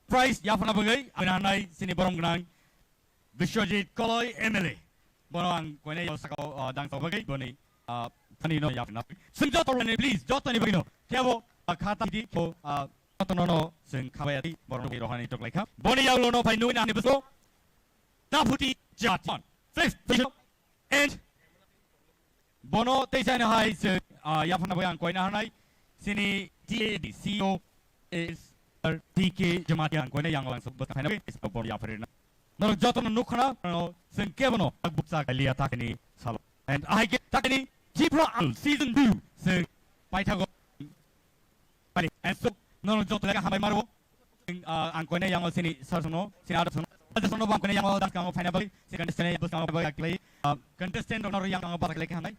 Prize yafana bagai. Ananai sini borong genang. Vishwajit Koloi MLA. Borong koine yosako dang to bagai boni. Tani no yafana. Sing jotoni please. Jotoni bagino. Kiabo kata di ko jotono sing kabayati borong rohani tok laika. Boni yaulo no pai nuina ni beso. Naputi Jatan. 5th position. And Bono Tejana High Yafana Boyan Koina Hanai Sini TAD CEO is TK Jamatian Koina Yang Botana is a body operator. No Joton Nukana, no Senkevano, Butsa Kalia Takani Salo. And I get Takani Jipro Season 2 Sir Paitago. And so no Jotaka Hamaro Ankoina Yang Sini Sarsono, Sinadasono. Sono bang kena yang mau datang final bagi, si contestant yang bersama bagi lagi, contestant orang yang mau balik lagi hamai.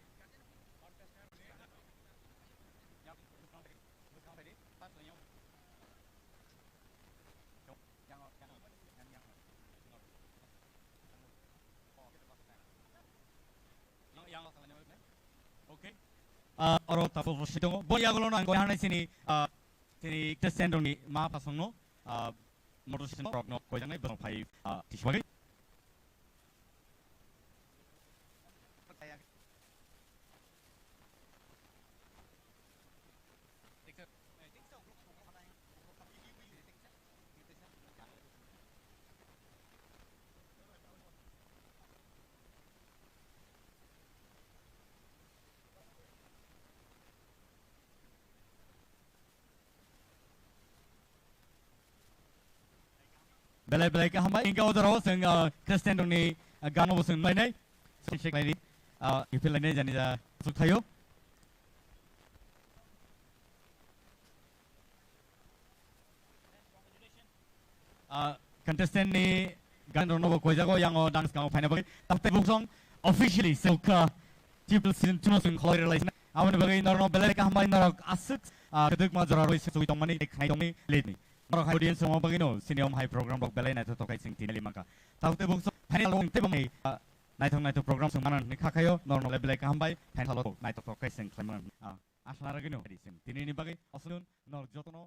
Okay. Orang tak fokus itu, boleh agak lama angkoi hamai sini, sini contestant ni maaf pasangno. Motorcycle rock no koi jangai berong pai tiswagi. Belai ka hambai ingkau daro sing Kristen dong ni gano sing mai nai shek lai ni ipil lai ni jani ja sukhayo contestant ni gano no ko jago yang dance kang final bagi tapi buksong officially silka triple season 2 sing hoi realize awan bagi norno belai ka hambai norok asuk keduk ma joraro isu tong mani khai tong ni late ni Orang audience semua begini, sini om high program rock belai naik tu tokai sing tina lima ka. Tahu tu bungsu, final long tu bang naik tu program semua mana nikah kayo, normal belai kahambai, final long naik tu tokai sing klaman. Asal lagi no, sing tina ini bagai, asalun nor jotono.